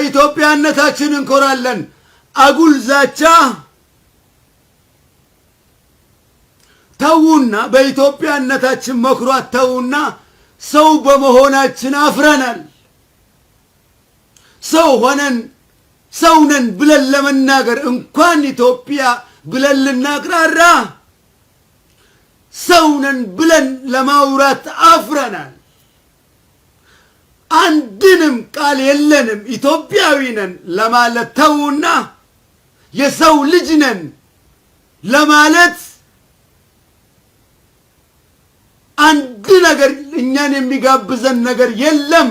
በኢትዮጵያነታችን እንኮራለን። አጉል ዛቻ ተውና፣ በኢትዮጵያነታችን መኩራት ተውና፣ ሰው በመሆናችን አፍረናል። ሰው ነን ብለን ለመናገር እንኳን ኢትዮጵያ ብለን ልናቅራራ ሰው ነን ብለን ለማውራት አፍረናል። አንድንም ቃል የለንም ኢትዮጵያዊ ነን ለማለት ተውና፣ የሰው ልጅ ነን ለማለት አንድ ነገር እኛን የሚጋብዘን ነገር የለም።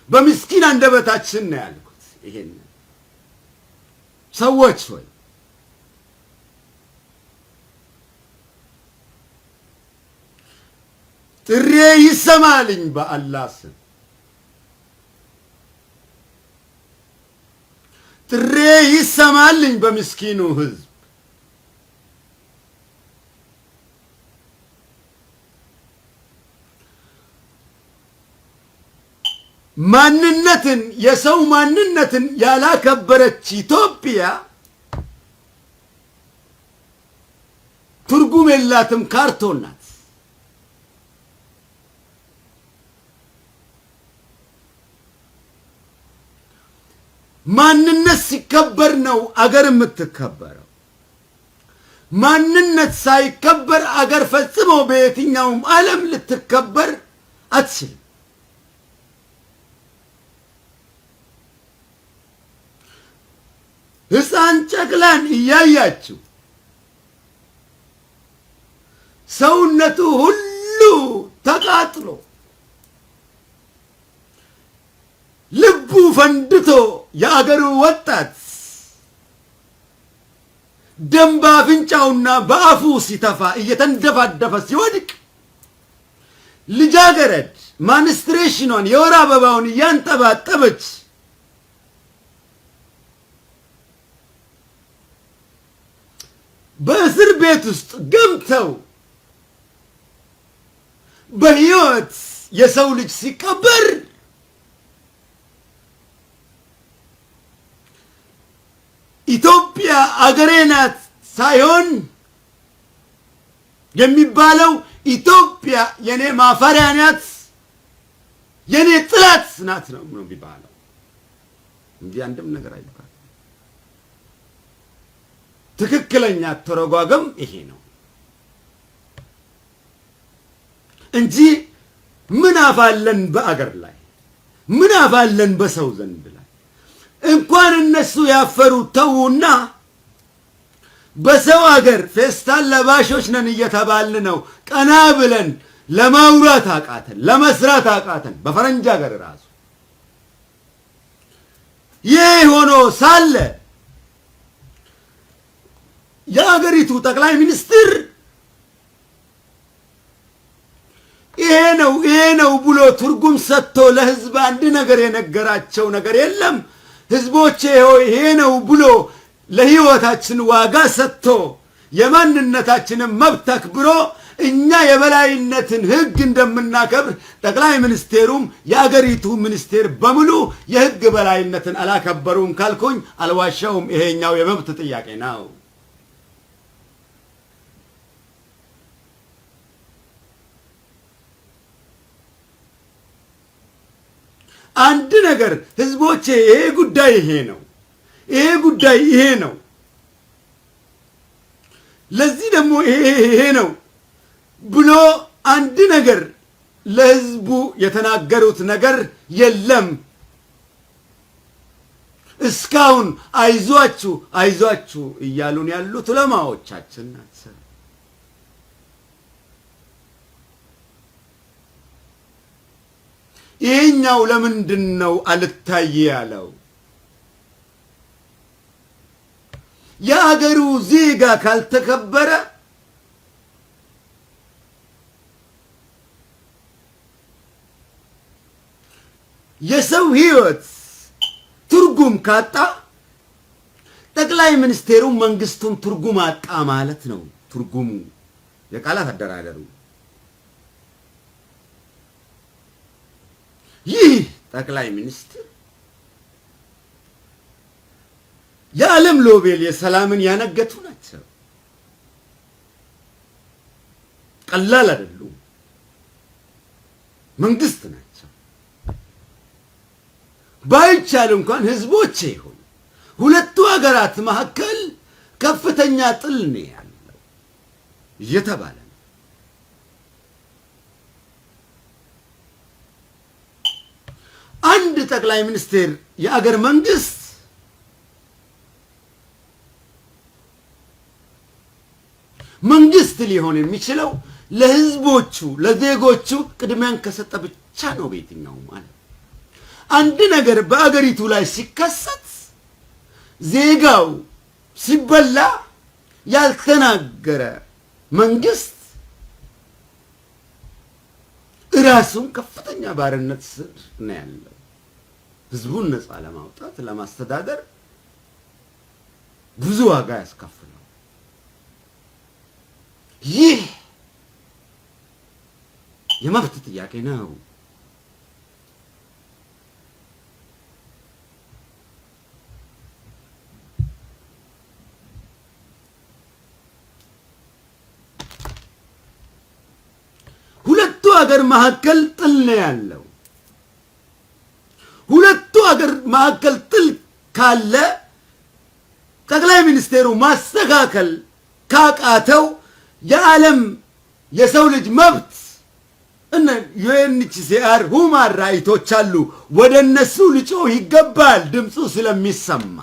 በምስኪን አንደበታችን ነው ያልኩት። ይሄን ሰዎች ሆይ ጥሬ ይሰማልኝ በአላህ ስም፣ ጥሬ ይሰማልኝ በምስኪኑ ህዝብ። ማንነትን የሰው ማንነትን ያላከበረች ኢትዮጵያ ትርጉም የላትም፣ ካርቶን ናት። ማንነት ሲከበር ነው አገር የምትከበረው። ማንነት ሳይከበር አገር ፈጽሞ በየትኛውም ዓለም ልትከበር አትችልም። ሕፃን ጨቅላን እያያችሁ ሰውነቱ ሁሉ ተቃጥሎ ልቡ ፈንድቶ የአገሩ ወጣት ደም በአፍንጫውና በአፉ ሲተፋ እየተንደፋደፈ ሲወድቅ ልጃገረድ ማንስትሬሽኗን የወር አበባውን እያንጠባጠበች በእስር ቤት ውስጥ ገብተው በሕይወት የሰው ልጅ ሲቀበር ኢትዮጵያ አገሬ ናት ሳይሆን የሚባለው ኢትዮጵያ የኔ ማፈሪያ ናት፣ የኔ ጥላት ናት ነው የሚባለው እንጂ አንድም ነገር አይባልም። ትክክለኛ ተረጓጎም ይሄ ነው እንጂ ምን አፋለን በአገር ላይ ምን አፋለን በሰው ዘንድ ላይ እንኳን እነሱ ያፈሩ ተውና፣ በሰው አገር ፌስታል ለባሾች ነን እየተባልን ነው ቀና ብለን ለማውራት አቃተን፣ ለመስራት አቃተን። በፈረንጅ አገር ራሱ ይህ ሆኖ ሳለ የአገሪቱ ጠቅላይ ሚኒስትር ይሄ ነው ብሎ ትርጉም ሰጥቶ ለህዝብ አንድ ነገር የነገራቸው ነገር የለም። ህዝቦቼ ሆይ ይሄ ነው ብሎ ለህይወታችን ዋጋ ሰጥቶ የማንነታችንን መብት አክብሮ እኛ የበላይነትን ህግ እንደምናከብር ጠቅላይ ሚኒስቴሩም የአገሪቱ ሚኒስቴር በሙሉ የህግ በላይነትን አላከበሩም ካልኩኝ አልዋሻውም። ይሄኛው የመብት ጥያቄ ነው። አንድ ነገር ህዝቦቼ ይሄ ጉዳይ ይሄ ነው፣ ይሄ ጉዳይ ይሄ ነው፣ ለዚህ ደግሞ ይሄ ነው ብሎ አንድ ነገር ለህዝቡ የተናገሩት ነገር የለም። እስካሁን አይዟችሁ አይዟችሁ እያሉን ያሉት ዑለማዎቻችን ናቸው። ይሄኛው ለምንድን ነው አልታይ ያለው? የአገሩ ዜጋ ካልተከበረ የሰው ህይወት ትርጉም ካጣ ጠቅላይ ሚኒስቴሩ መንግስቱን ትርጉም አጣ ማለት ነው። ትርጉሙ የቃላት አደራደሩ ይህ ጠቅላይ ሚኒስትር የዓለም ሎቤል የሰላምን ያነገቱ ናቸው። ቀላል አይደሉም። መንግስት ናቸው። ባይቻል እንኳን ህዝቦቼ ይሁን ሁለቱ ሀገራት መካከል ከፍተኛ ጥል ነው ያለው እየተባለ ነው። አንድ ጠቅላይ ሚኒስቴር የአገር መንግስት መንግስት ሊሆን የሚችለው ለህዝቦቹ ለዜጎቹ ቅድሚያን ከሰጠ ብቻ ነው። በየትኛው ማለት አንድ ነገር በአገሪቱ ላይ ሲከሰት ዜጋው ሲበላ ያልተናገረ መንግስት ራሱን ከፍተኛ ባርነት ስር ነው ያለው። ህዝቡን ነፃ ለማውጣት ለማስተዳደር ብዙ ዋጋ ያስከፍላል። ይህ የመብት ጥያቄ ነው። ሁለቱ ሀገር መካከል ጥል ነው ያለው። ሁለቱ ሀገር መካከል ጥል ካለ ጠቅላይ ሚኒስቴሩ ማስተካከል ካቃተው የዓለም የሰው ልጅ መብት እነ ዩኤንኤችሲአር ሁማን ራይቶች አሉ። ወደ እነሱ ልጮህ ይገባል፣ ድምፁ ስለሚሰማ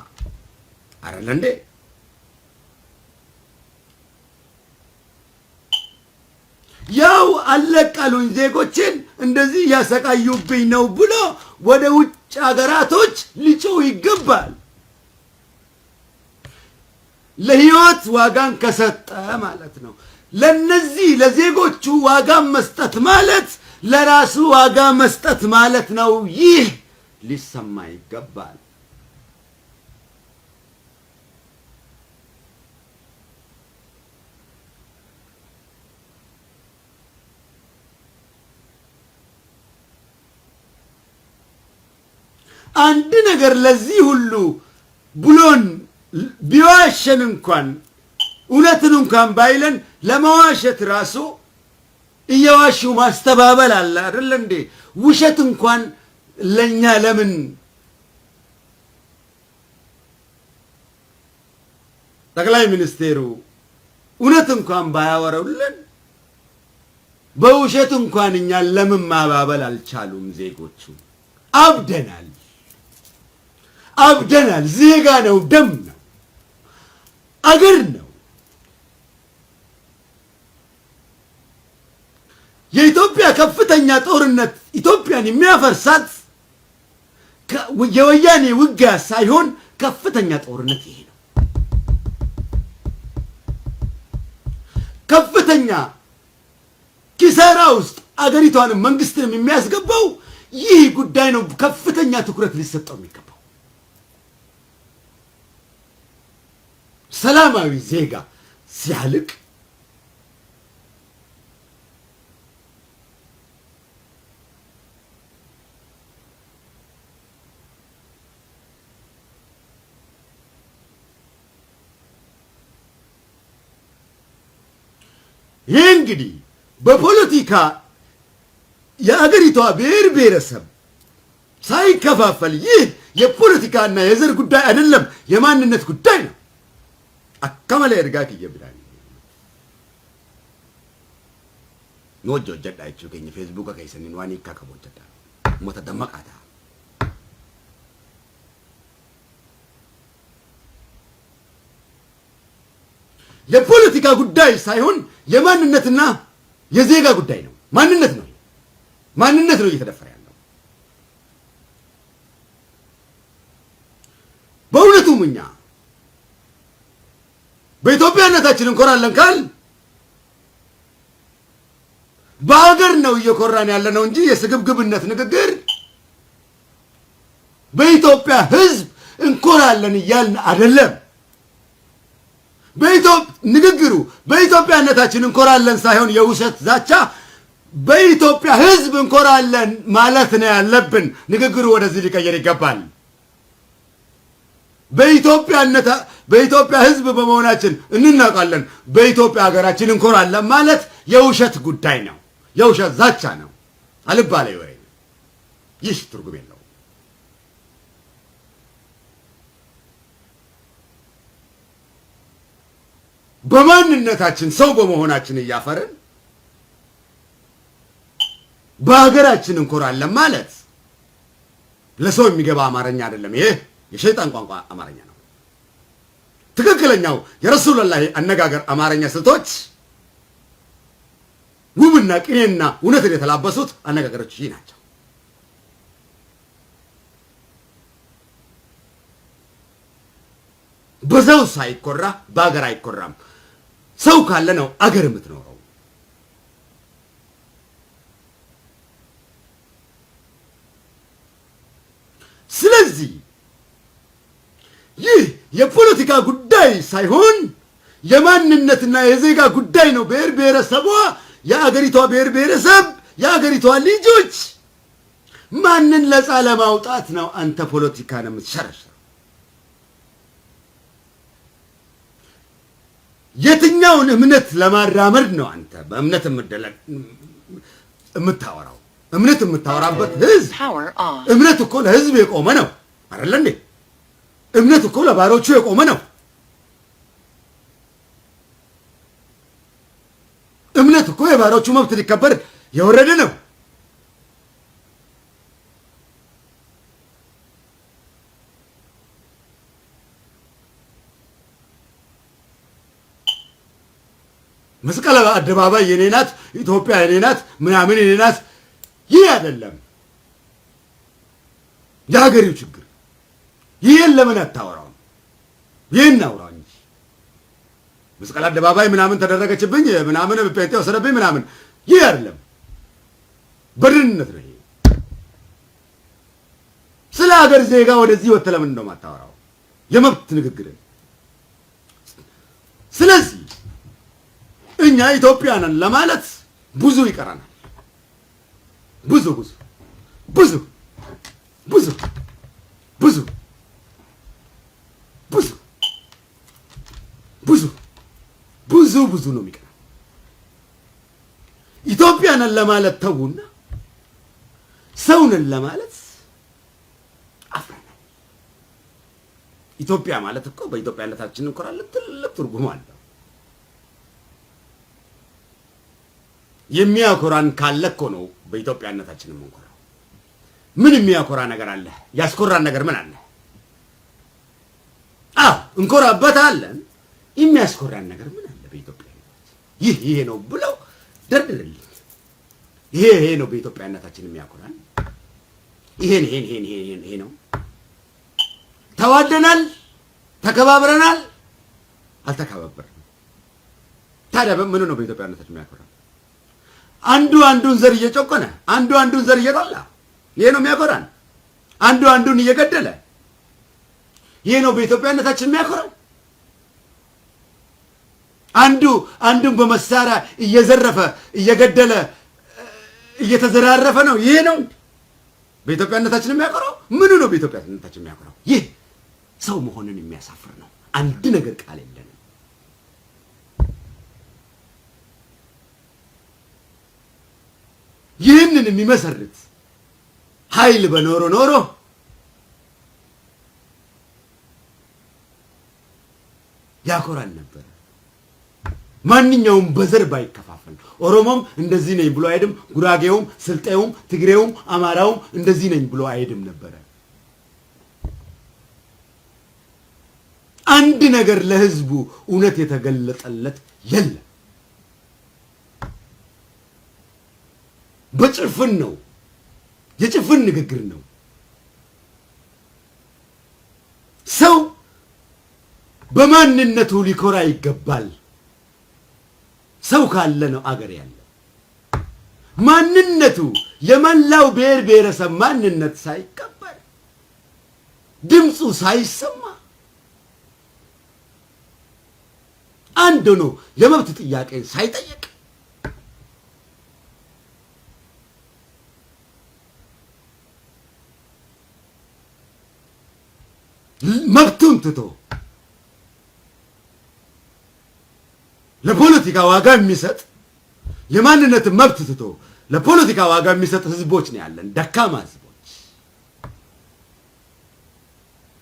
አይደል እንዴ? ያው አለቃሉኝ ዜጎችን እንደዚህ ያሰቃዩብኝ ነው ብሎ ወደ ውጭ ሀገራቶች ልጮህ ይገባል። ለህይወት ዋጋን ከሰጠ ማለት ነው። ለነዚህ ለዜጎቹ ዋጋ መስጠት ማለት ለራሱ ዋጋ መስጠት ማለት ነው። ይህ ሊሰማ ይገባል። አንድ ነገር ለዚህ ሁሉ ብሎን ቢዋሸን እንኳን እውነትን እንኳን ባይለን ለመዋሸት ራሱ እየዋሹ ማስተባበል አለ አይደል እንዴ? ውሸት እንኳን ለኛ ለምን ጠቅላይ ሚኒስቴሩ እውነት እንኳን ባያወሩልን በውሸት እንኳን እኛን ለምን ማባበል አልቻሉም? ዜጎቹ አብደናል፣ አብደናል። ዜጋ ነው፣ ደም ነው፣ አገር ነው። የኢትዮጵያ ከፍተኛ ጦርነት ኢትዮጵያን የሚያፈርሳት የወያኔ ውጊያ ሳይሆን ከፍተኛ ጦርነት ይሄ ነው። ከፍተኛ ኪሳራ ውስጥ አገሪቷንም መንግስትንም የሚያስገባው ይህ ጉዳይ ነው። ከፍተኛ ትኩረት ሊሰጠው የሚገባው ሰላማዊ ዜጋ ሲያልቅ ይህ እንግዲህ በፖለቲካ የአገሪቷ ብሔር ብሔረሰብ ሳይከፋፈል ይህ የፖለቲካና የዘር ጉዳይ አይደለም፣ የማንነት ጉዳይ ነው። አከመለ እርጋክ ይብላል ኖጆ ጀዳይቹ ከኝ ፌስቡክ ከይሰኒን ዋኒ ካከቦጀዳ ሞተ ደመቃታ የፖለቲካ ጉዳይ ሳይሆን የማንነትና የዜጋ ጉዳይ ነው። ማንነት ነው፣ ማንነት ነው እየተደፈረ ያለው። በእውነቱም እኛ በኢትዮጵያነታችን እንኮራለን ካል በሀገር ነው እየኮራን ያለ ነው እንጂ የስግብግብነት ንግግር በኢትዮጵያ ሕዝብ እንኮራለን እያልን አይደለም። ንግግሩ በኢትዮጵያነታችን እንኮራለን ሳይሆን የውሸት ዛቻ በኢትዮጵያ ሕዝብ እንኮራለን ማለት ነው ያለብን። ንግግሩ ወደዚህ ሊቀየር ይገባል። በኢትዮጵያ ህዝብ በመሆናችን እንናቃለን፣ በኢትዮጵያ ሀገራችን እንኮራለን ማለት የውሸት ጉዳይ ነው፣ የውሸት ዛቻ ነው፣ አልባሌ ወሬ። ይህ ትርጉም የለውም። በማንነታችን ሰው በመሆናችን እያፈርን በሀገራችን እንኮራለን ማለት ለሰው የሚገባ አማርኛ አይደለም። ይሄ የሸይጣን ቋንቋ አማርኛ ነው። ትክክለኛው የረሱላህ አነጋገር አማርኛ ስልቶች ውብና ቅኔና እውነትን የተላበሱት አነጋገሮች ይህ ናቸው። በሰው ሳይኮራ በአገር አይኮራም። ሰው ካለ ነው አገር የምትኖረው። ስለዚህ ይህ የፖለቲካ ጉዳይ ሳይሆን የማንነትና የዜጋ ጉዳይ ነው። ብሔር ብሔረሰቧ፣ የአገሪቷ ብሔር ብሔረሰብ፣ የአገሪቷ ልጆች ማንን ነፃ ለማውጣት ነው አንተ ፖለቲካን የምትሸረሸረው? የትኛውን እምነት ለማራመድ ነው አንተ በእምነት የምታወራው? እምነት የምታወራበት ህዝብ እምነት እኮ ለህዝብ የቆመ ነው አይደል እንዴ? እምነት እኮ ለባሮቹ የቆመ ነው። እምነት እኮ የባሮቹ መብት ሊከበር የወረደ ነው። መስቀል አደባባይ የኔ ናት፣ ኢትዮጵያ የኔ ናት፣ ምናምን የኔ ናት፣ ይህ አይደለም የሀገሪው ችግር። ይህን ለምን አታወራውም? ይህን አውራው እንጂ መስቀል አደባባይ ምናምን ተደረገችብኝ ምናምን ጴንጤ ወሰደብኝ ምናምን፣ ይህ አይደለም። በድንነት ነው ይሄ። ስለ ሀገር ዜጋ ወደዚህ ወጥተህ ለምን ነው የማታወራው? የመብት ንግግርን። ስለዚህ እኛ ኢትዮጵያንን ለማለት ብዙ ይቀረናል። ብዙ ብዙ ብዙ ብዙ ብዙ ብዙ ብዙ ብዙ ብዙ ነው የሚቀረን። ኢትዮጵያንን ለማለት ተውና ሰውንን ለማለት አፍረናል። ኢትዮጵያ ማለት እኮ በኢትዮጵያነታችን እንኮራለን፣ ትልቅ ትርጉም አለው። የሚያኮራን ካለ እኮ ነው በኢትዮጵያነታችን የምንኮራው። ምን የሚያኮራ ነገር አለ? ያስኮራን ነገር ምን አለ? እንኮራበታለን። የሚያስኮራን ነገር ምን አለ በኢትዮጵያነት? ይሄ ነው ብለው ደርድርልኝ። ይሄ ነው በኢትዮጵያነታችን የሚያኮራን። ይሄ ነው። ተዋደናል፣ ተከባብረናል፣ አልተከባበርንም። ታዲያ ምን ነው በኢትዮጵያነታችን የሚያኮራን? አንዱ አንዱን ዘር እየጨቆነ፣ አንዱ አንዱን ዘር እየጠላ፣ ይሄ ነው የሚያኮራን? አንዱ አንዱን እየገደለ፣ ይሄ ነው በኢትዮጵያነታችን የሚያኮራን? አንዱ አንዱን በመሳሪያ እየዘረፈ እየገደለ እየተዘራረፈ ነው፣ ይሄ ነው በኢትዮጵያነታችን የሚያኮራው? ምኑ ነው በኢትዮጵያነታችን የሚያኮራው? ይህ ሰው መሆንን የሚያሳፍር ነው። አንድ ነገር ቃል የለንም። ይህንን የሚመሰርት ኃይል በኖሮ ኖሮ ያኮራል ነበር። ማንኛውም በዘር ባይከፋፈል፣ ኦሮሞም እንደዚህ ነኝ ብሎ አይሄድም፣ ጉራጌውም፣ ስልጤውም፣ ትግሬውም፣ አማራውም እንደዚህ ነኝ ብሎ አይሄድም ነበረ። አንድ ነገር ለህዝቡ እውነት የተገለጠለት የለም። በጭፍን ነው፣ የጭፍን ንግግር ነው። ሰው በማንነቱ ሊኮራ ይገባል። ሰው ካለ ነው አገር ያለ። ማንነቱ የመላው ብሔር ብሔረሰብ ማንነት ሳይከበር፣ ድምፁ ሳይሰማ አንድ ሆኖ የመብት ጥያቄን ሳይጠይቅ መብቱን ትቶ ለፖለቲካ ዋጋ የሚሰጥ የማንነት መብት ትቶ ለፖለቲካ ዋጋ የሚሰጥ ህዝቦች ነው ያለን፣ ደካማ ህዝቦች።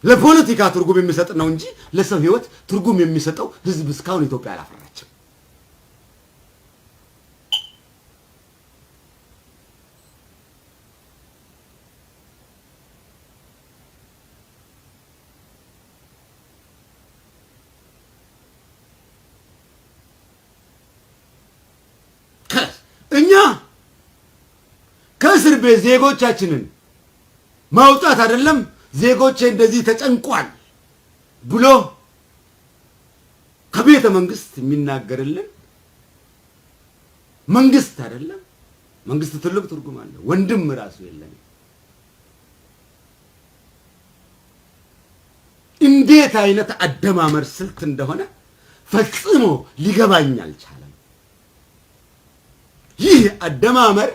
ለፖለቲካ ትርጉም የሚሰጥ ነው እንጂ ለሰው ህይወት ትርጉም የሚሰጠው ህዝብ እስካሁን ኢትዮጵያ አላፈራችም። እኛ ከእስር ቤት ዜጎቻችንን ማውጣት አይደለም ዜጎቼ እንደዚህ ተጨንቋል ብሎ ከቤተ መንግስት የሚናገርልን መንግስት አይደለም። መንግስት ትልቅ ትርጉም አለው። ወንድም ራሱ የለም። እንዴት አይነት አደማመር ስልት እንደሆነ ፈጽሞ ሊገባኝ አልቻለም። ይህ አደማመር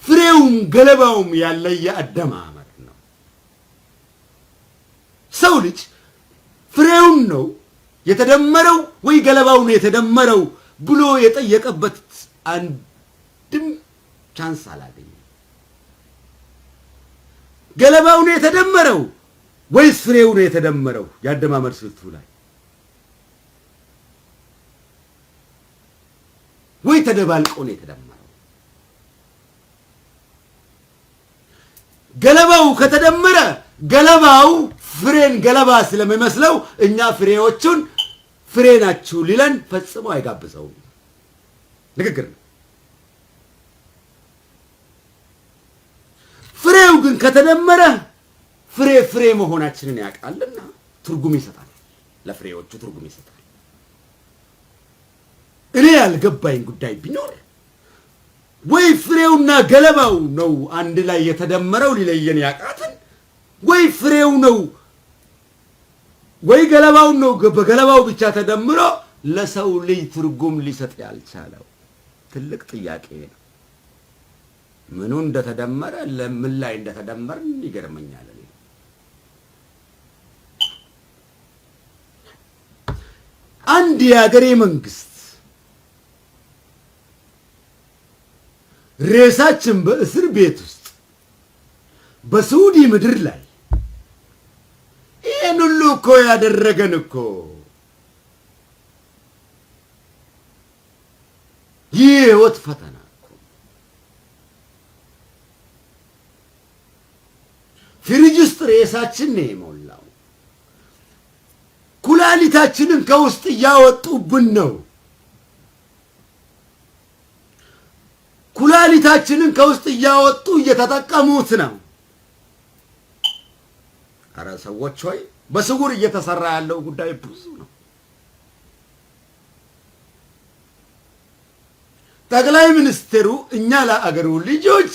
ፍሬውም ገለባውም ያለየ አደማመር ነው። ሰው ልጅ ፍሬውን ነው የተደመረው ወይ ገለባውን የተደመረው ብሎ የጠየቀበት አንድም ቻንስ አላገኘም። ገለባውን የተደመረው ወይስ ፍሬው ነው የተደመረው? ያደማመር ስልቱ ላይ ወይ ተደባልቆ ነው የተደመረው? ገለባው ከተደመረ ገለባው ፍሬን ገለባ ስለሚመስለው እኛ ፍሬዎቹን ፍሬ ናችሁ ሊለን ፈጽሞ አይጋብዘውም። ንግግር ነው። ፍሬው ግን ከተደመረ ፍሬ መሆናችንን ያውቃልና ትርጉም ይሰጣል። ለፍሬዎቹ ትርጉም ይሰጣል። እኔ ያልገባኝ ጉዳይ ቢኖር ወይ ፍሬውና ገለባው ነው አንድ ላይ የተደመረው ሊለየን ያቃተን፣ ወይ ፍሬው ነው ወይ ገለባው ነው በገለባው ብቻ ተደምሮ ለሰው ልጅ ትርጉም ሊሰጥ ያልቻለው ትልቅ ጥያቄ ነው። ምኑ እንደተደመረ ለምን ላይ እንደተደመርን ይገርመኛል። አንድ የአገሬ መንግስት ሬሳችን በእስር ቤት ውስጥ በሳውዲ ምድር ላይ ይህን ሁሉ እኮ ያደረገን እኮ ይህ ህይወት ፈተና እኮ ፍሪጅ ውስጥ ሬሳችን ነው የሞላው። ኩላሊታችንን ከውስጥ እያወጡብን ነው። ኩላሊታችንን ከውስጥ እያወጡ እየተጠቀሙት ነው። አረ ሰዎች ሆይ በስውር እየተሰራ ያለው ጉዳይ ብዙ ነው። ጠቅላይ ሚኒስትሩ እኛ ለአገሩ ልጆች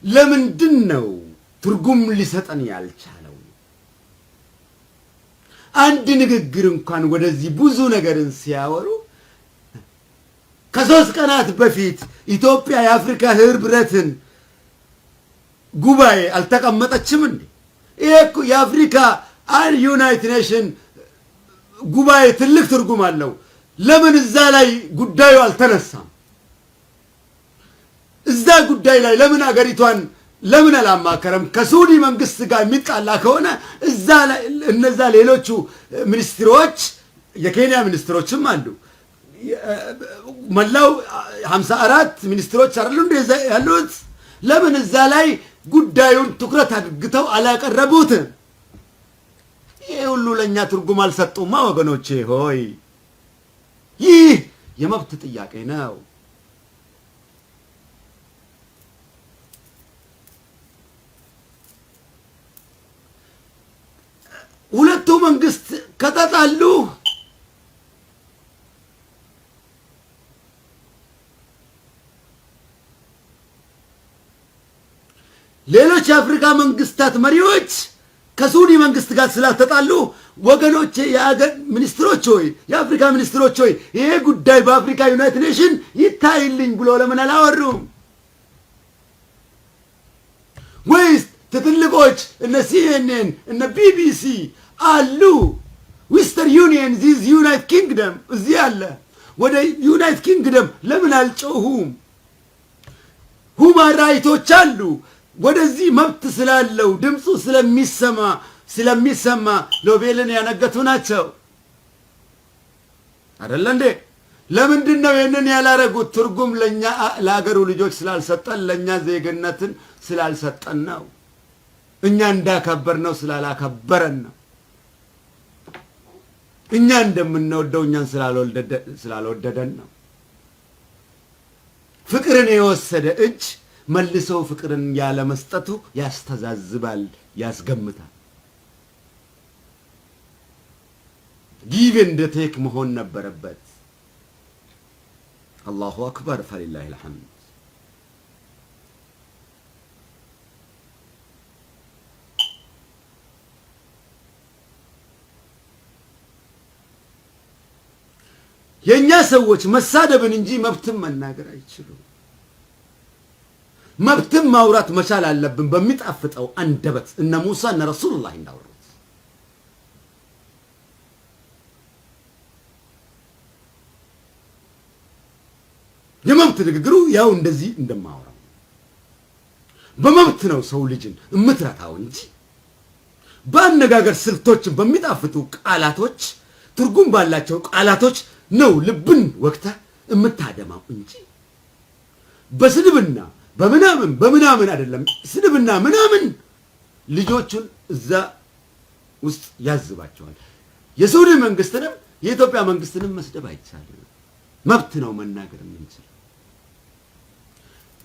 ለምንድን ነው ትርጉም ሊሰጠን ያልቻለው? አንድ ንግግር እንኳን ወደዚህ ብዙ ነገርን ሲያወሩ ከ3 ቀናት በፊት ኢትዮጵያ የአፍሪካ ህብረትን ጉባኤ አልተቀመጠችም እንዴ? ይሄ እኮ የአፍሪካ ዩናይትድ ኔሽን ጉባኤ ትልቅ ትርጉም አለው። ለምን እዛ ላይ ጉዳዩ አልተነሳም? እዛ ጉዳይ ላይ ለምን አገሪቷን ለምን አላማከረም? ከሳውዲ መንግስት ጋር የሚጣላ ከሆነ እዛ ላይ እነዛ ሌሎቹ ሚኒስትሮች የኬንያ ሚኒስትሮችም አሉ። መላው 54 ሚኒስትሮች አይደሉ እንደዛ ያሉት? ለምን እዛ ላይ ጉዳዩን ትኩረት አድርገው አላቀረቡትም? ይሄ ሁሉ ለኛ ትርጉም አልሰጡማ ወገኖቼ ሆይ። ይህ የመብት ጥያቄ ነው። ሁለቱ መንግስት ከተጣሉ ሌሎች የአፍሪካ መንግስታት መሪዎች ከሳውዲ መንግስት ጋር ስላልተጣሉ ወገኖቼ የአገር ሚኒስትሮች ሆይ የአፍሪካ ሚኒስትሮች ሆይ ይሄ ጉዳይ በአፍሪካ ዩናይትድ ኔሽን ይታይልኝ ብሎ ለምን አላወሩም? ትልልቆች እነ CNN እነ BBC አሉ። ዌስተርን ዩኒየን ዚስ ዩናይትድ ኪንግደም እዚህ አለ። ወደ ዩናይትድ ኪንግደም ለምን አልጮሁም? ሁማን ራይቶች አሉ። ወደዚህ መብት ስላለው ድምፁ ስለሚሰማ ሎቤልን ያነገቱ ናቸው አይደለ እንዴ? ለምንድን ነው ይህንን ያላረጉት? ትርጉም ለኛ ለአገሩ ልጆች ስላልሰጠን፣ ለኛ ዜግነትን ስላልሰጠን ነው። እኛ እንዳከበር ነው ስላላከበረን ነው። እኛ እንደምንወደው እኛን ስላልወደደን ነው። ፍቅርን የወሰደ እጅ መልሰው ፍቅርን ያለ መስጠቱ ያስተዛዝባል፣ ያስገምታል። ጊቭ ኤንድ ቴክ መሆን ነበረበት። አላሁ አክበር ፈሊላሂ አልሐምድ። የኛ ሰዎች መሳደብን እንጂ መብትን መናገር አይችሉም። መብትን ማውራት መቻል አለብን በሚጣፍጠው አንደበት እነ ሙሳ እነ ረሱሉላህ እንዳወሩት። የመብት ንግግሩ ያው እንደዚህ እንደማወራው በመብት ነው ሰው ልጅን እምትረታው እንጂ በአነጋገር ስልቶችን በሚጣፍጡ ቃላቶች ትርጉም ባላቸው ቃላቶች ነው ልብን ወቅታ እምታደማው እንጂ በስድብና በምናምን አይደለም። ስድብና ምናምን ልጆቹን እዛ ውስጥ ያዝባቸዋል። የሳውዲ መንግስትንም የኢትዮጵያ መንግስትንም መስደብ አይቻልም። መብት ነው መናገር የምንችል።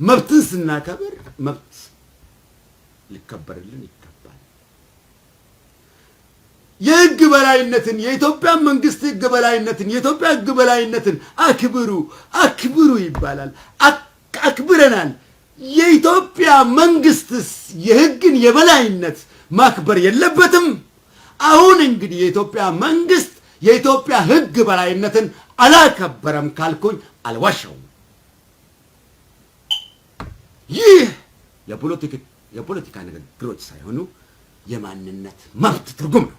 መብትን ስናከብር መብት ሊከበርልን ይገባል። የህግ በላይነትን የኢትዮጵያ መንግስት ህግ በላይነትን የኢትዮጵያ ህግ በላይነትን አክብሩ ይባላል። አክብረናል። የኢትዮጵያ መንግስትስ የህግን የበላይነት ማክበር የለበትም? አሁን እንግዲህ የኢትዮጵያ መንግስት የኢትዮጵያ ህግ በላይነትን አላከበረም ካልኩኝ አልዋሻውም። ይህ የፖለቲካ ንግግሮች ሳይሆኑ የማንነት መብት ትርጉም ነው።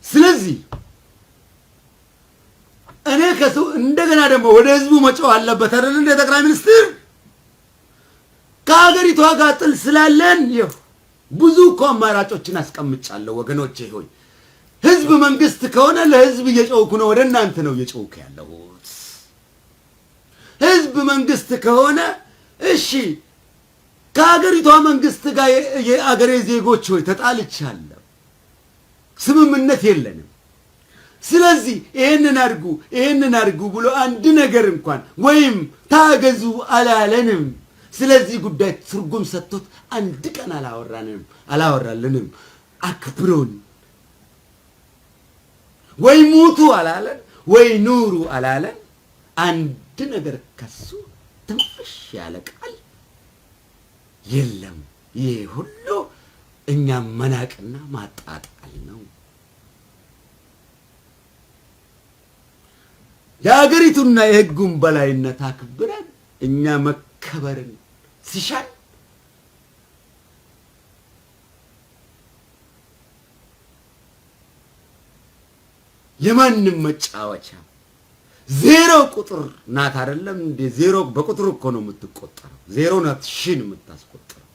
ስለዚህ እኔ ከሰው እንደገና ደግሞ ወደ ህዝቡ መጫው አለበት አይደል? እንደ ጠቅላይ ሚኒስትር ከሀገሪቷ ጋር ጥል ስላለን ብዙ እኮ አማራጮችን አስቀምጫለሁ። ወገኖቼ ሆይ ህዝብ መንግስት ከሆነ ለህዝብ እየጮኩ ነው። ወደ እናንተ ነው እየጮኩ ያለሁት። ህዝብ መንግስት ከሆነ እሺ፣ ከሀገሪቷ መንግስት ጋር የአገሬ ዜጎች ሆይ ተጣልቻለሁ፣ ስምምነት የለንም። ስለዚህ ይሄንን አድርጉ ብሎ አንድ ነገር እንኳን ወይም ታገዙ አላለንም። ስለዚህ ጉዳይ ትርጉም ሰጥቶት አንድ ቀን አላወራልንም። አክብሮን ወይ ሙቱ አላለን ወይ ኑሩ አላለን። አንድ ነገር ከሱ ትንፍሽ ያለ ቃል የለም። ይሄ ሁሉ እኛም መናቅና ማጣጣል ነው። የሀገሪቱና የህጉን በላይነት አክብረን እኛ መከበርን ሲሻል የማንም መጫወቻ ዜሮ ቁጥር ናት አይደለም እንዴ? ዜሮ በቁጥር እኮ ነው የምትቆጠረው። ዜሮ ናት ሺን የምታስቆጥረው።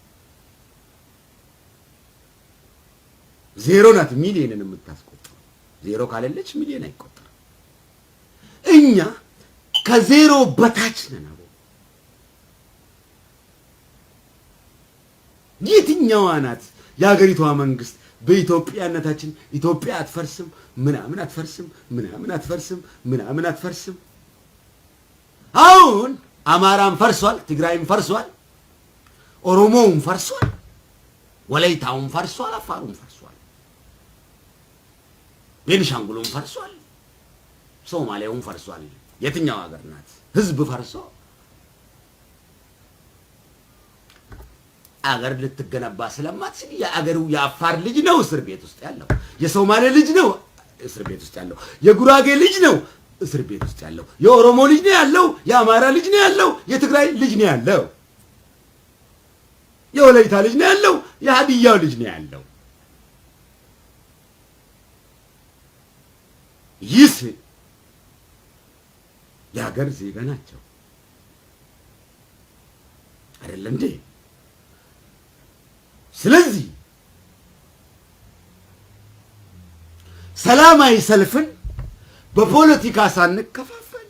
ዜሮ ናት ሚሊዮንን የምታስቆጥረው። ዜሮ ካለለች ሚሊዮን አይቆጠርም። እኛ ከዜሮ በታች ነን። የትኛዋ ናት የሀገሪቷ መንግስት በኢትዮጵያነታችን ኢትዮጵያ አትፈርስም ምናምን አትፈርስም? አሁን አማራም ፈርሷል፣ ትግራይም ፈርሷል፣ ኦሮሞውም ፈርሷል፣ ወላይታውም ፈርሷል፣ አፋሩም ፈርሷል። ቤኒሻንጉሉም ፈርሷል፣ ሶማሌውም ፈርሷል። የትኛው ሀገር ናት ህዝብ ፈርሶ አገር ልትገነባ ስለማትችል የአገሩ የአፋር ልጅ ነው እስር ቤት ውስጥ ያለው፣ የሶማሌ ልጅ ነው እስር ቤት ውስጥ ያለው፣ የጉራጌ ልጅ ነው እስር ቤት ውስጥ ያለው፣ የኦሮሞ ልጅ ነው ያለው፣ የአማራ ልጅ ነው ያለው፣ የትግራይ ልጅ ነው ያለው፣ የወላይታ ልጅ ነው ያለው፣ የሀዲያው ልጅ ነው ያለው። ይህ የሀገር ዜጋ ናቸው አይደለም እንዴ? ስለዚህ ሰላማዊ ሰልፍን በፖለቲካ ሳንከፋፈል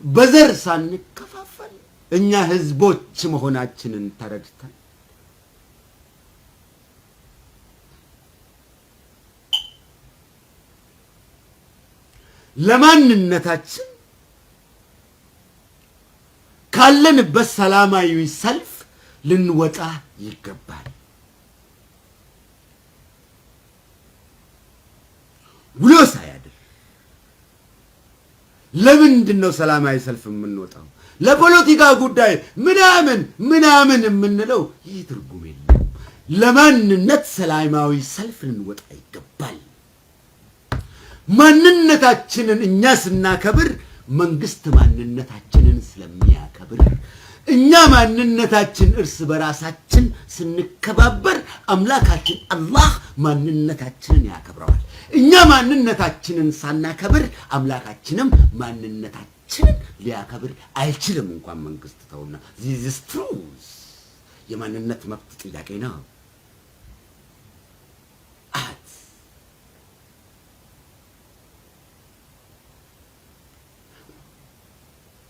በዘር ሳንከፋፈል እኛ ህዝቦች መሆናችንን ተረድተን ለማንነታችን ካለንበት ሰላማዊ ሰልፍ ልንወጣ ይገባል። ውሎ ሳያድር ለምንድነው ሰላማዊ ሰልፍ የምንወጣው? ለፖለቲካ ጉዳይ ምናምን የምንለው ይህ ትርጉም የለም። ለማንነት ሰላማዊ ሰልፍ ልንወጣ ይገባል። ማንነታችንን እኛ ስናከብር መንግስት ማንነታችንን ስለሚያከብር፣ እኛ ማንነታችን እርስ በራሳችን ስንከባበር አምላካችን አላህ ማንነታችንን ያከብረዋል። እኛ ማንነታችንን ሳናከብር አምላካችንም ማንነታችንን ሊያከብር አይችልም። እንኳን መንግስት ተውና this is true። የማንነት መብት ጥያቄ ነው።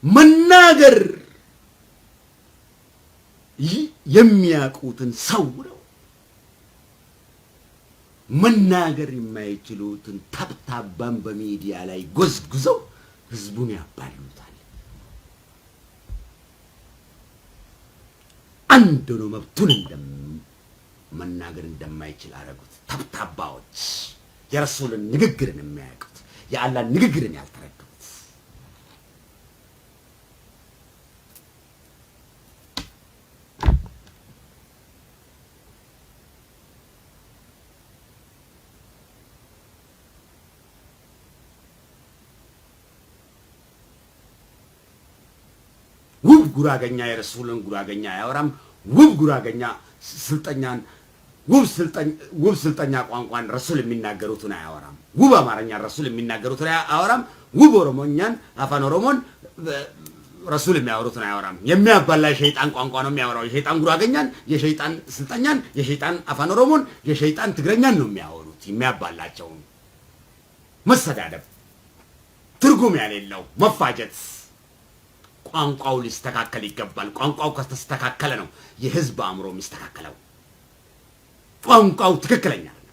መናገር የሚያውቁትን ሰውረው መናገር የማይችሉትን ተብታባን በሚዲያ ላይ ጎዝጉዘው ህዝቡን ያባሉታል። አንድ ነው መብቱን መናገር እንደማይችል አረጉት። ተብታባዎች የረሱልን ንግግርን የሚያውቁት የአላህን ንግግርን ያልተረዱት ውብ ጉራገኛ የረሱልን ጉራገኛ አያወራም። ውብ ጉራገኛ ውብ ስልጠኛ ቋንቋን ረሱል የሚናገሩትን አያወራም። ውብ አማርኛ ረሱል የሚናገሩትን አያወራም። ውብ ኦሮሞኛን አፋን ኦሮሞን ረሱል የሚያወሩትን አያወራም። የሚያባላ የሸይጣን ቋንቋ ነው የሚያወራው። የሸይጣን ጉራገኛን፣ የሸይጣን ስልጠኛን፣ የሸይጣን አፋን ኦሮሞን፣ የሸይጣን ትግረኛን ነው የሚያወሩት። የሚያባላቸውን መሰዳደብ፣ ትርጉም ያሌለው መፋጀት። ቋንቋው ሊስተካከል ይገባል። ቋንቋው ከተስተካከለ ነው የህዝብ አእምሮ የሚስተካከለው። ቋንቋው ትክክለኛ ነው።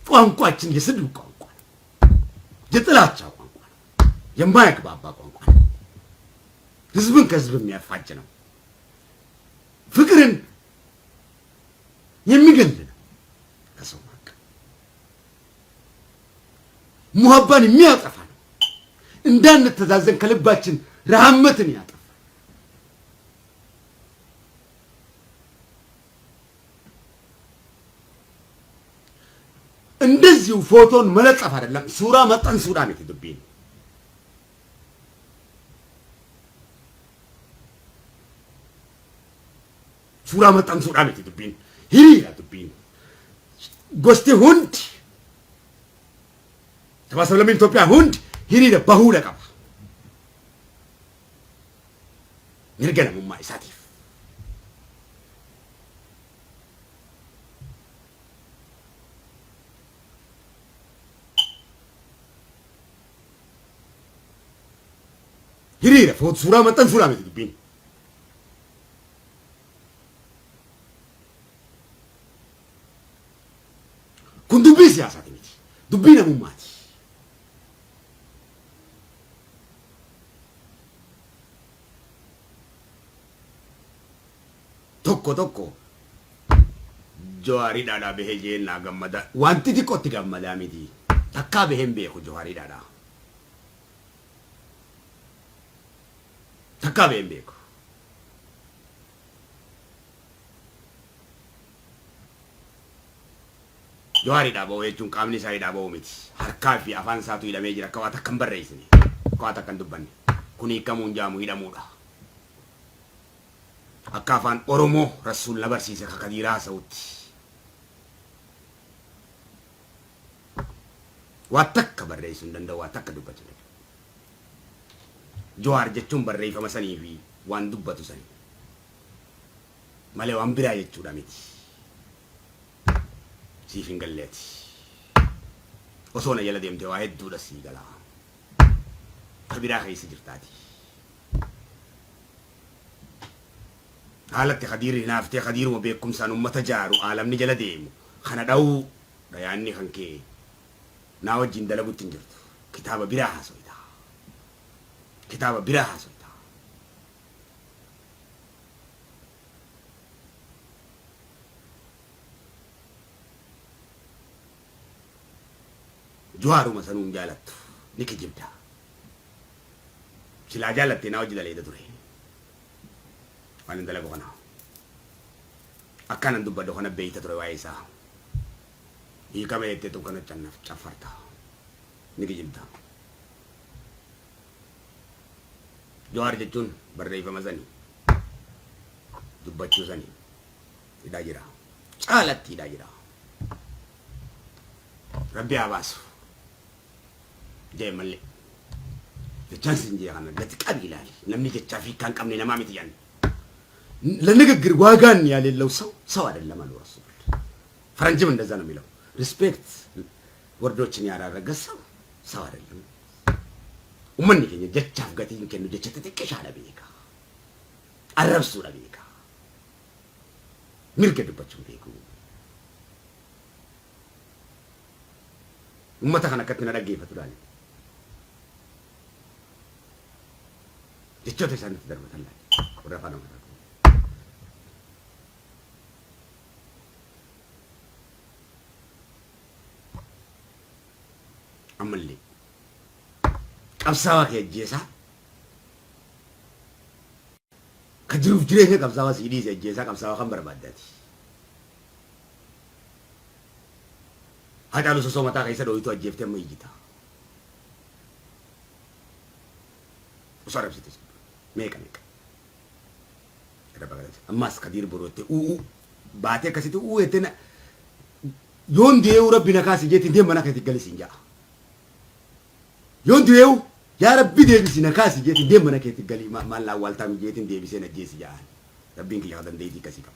ቋንቋችን የስድብ ቋንቋ ነው። የጥላቻ ቋንቋ ነው። የማያግባባ ቋንቋ ነው። ህዝብን ከህዝብ የሚያፋጅ ነው። ፍቅርን የሚገል ነው። ከሰው ማቅ ሙሀባን የሚያጠፋ ነው። እንዳንተዛዘን ከልባችን ረሃመትን ያጠፋ። እንደዚሁ ፎቶን መለጠፍ አይደለም። ሱራ መጠን ሱራ ነው ትዱቢን ሱራ መጠን ሱራ ነው ትዱቢን ሂሪራ ዱቢን ጎስቴ ሁንድ ተባሰብ ለምን ኢትዮጵያ ሁንድ ሂሪራ ባሁለ ቀባ ይርገና ሙማ ኢሳቲፍ hiriira foot suuraa maxxan suuraa miti dubbiin kun dubbii siyaasaati miti dubbii namummaati. Tokko جواري دادا به جيل ناقمدا وانتي دي قوتي قمدا ميدي تكا بهم بيكو جواري دادا تكا بهم بيكو جواري دابا ويجون قامني ساي دابا وميتي harkaa fi afaan isaatu hidhamee jira akka waa takkan barreessine akka waa takkan dubbanne kuni kamuun jaamu hidhamuudha akka afaan oromoo rasuul na barsiise ka kadiiraa sa'utti waa takka barreessuu hin danda'u waa takka dubbachuu danda'u Jawaar jechuun barreeffama sanii fi waan dubbatu sanii malee waan biraa jechuudha miti siif hin galleeti وصونا يلا ديم تواهد دولا سيجلا خبيرة خيس جرتاتي حالة خدير نافت خدير وبيكم سانو متجارو عالم نجلا ديم خنا داو رياني خنكي ناو جندلا بوتنجرتو كتابة براها سويدا كتابة براها سويدا جوارو مثلا جالت نيكي جبتها سلا جالت تناو جدا ليدا توري وان دلقو خنا أكان ندوب بدو خنا بيتا توري وايسا يكا بيتا تو كنا تنف تفرتا نيكي جبتها جوار جتون برريفة مزاني دوباتشو زاني إدا جرا جالت إدا جرا ربي عباسو جاي ملي الجانسين جي أنا قلت كابي لالي نمني جتشافي كان كمني نمامي تيان لنقر واغان يا لو سو هذا اللي مالو رسول فرنجي من دزانا ميلو ريسبكت وردوتشني على رقصة سو هذا اللي ومني كني جتشاف قتين كنو جتشتتكش على بيكا الرسول بيكا ملك دبتشو بيكو ummata kana akkatti na dhaggeeffatu laali jechoota isaanitti darbatan laali warra afaan amaraa ammallee qabsaawaa kee ajjeesaa ka jiruuf jireenya qabsaawaa sii dhiise ajjeesaa qabsaawaa kan barbaaddaati هذا لو سوسو متى كيسا دويتو أجيبته ما يجيتا وصار بسيط ميكا كده بقى أماس كدير بروتة باتة كسيتو يتنا يون ديو ربنا كاسي جيت ديم منا كتير جالس إنجا يون ديو يا ربي ديو بسينا كاسي جيت ديم منا كتير جالي ما لا والتام جيت ديو بسينا جيسي جاه ربي إنك يقدر ديدي كاسي كم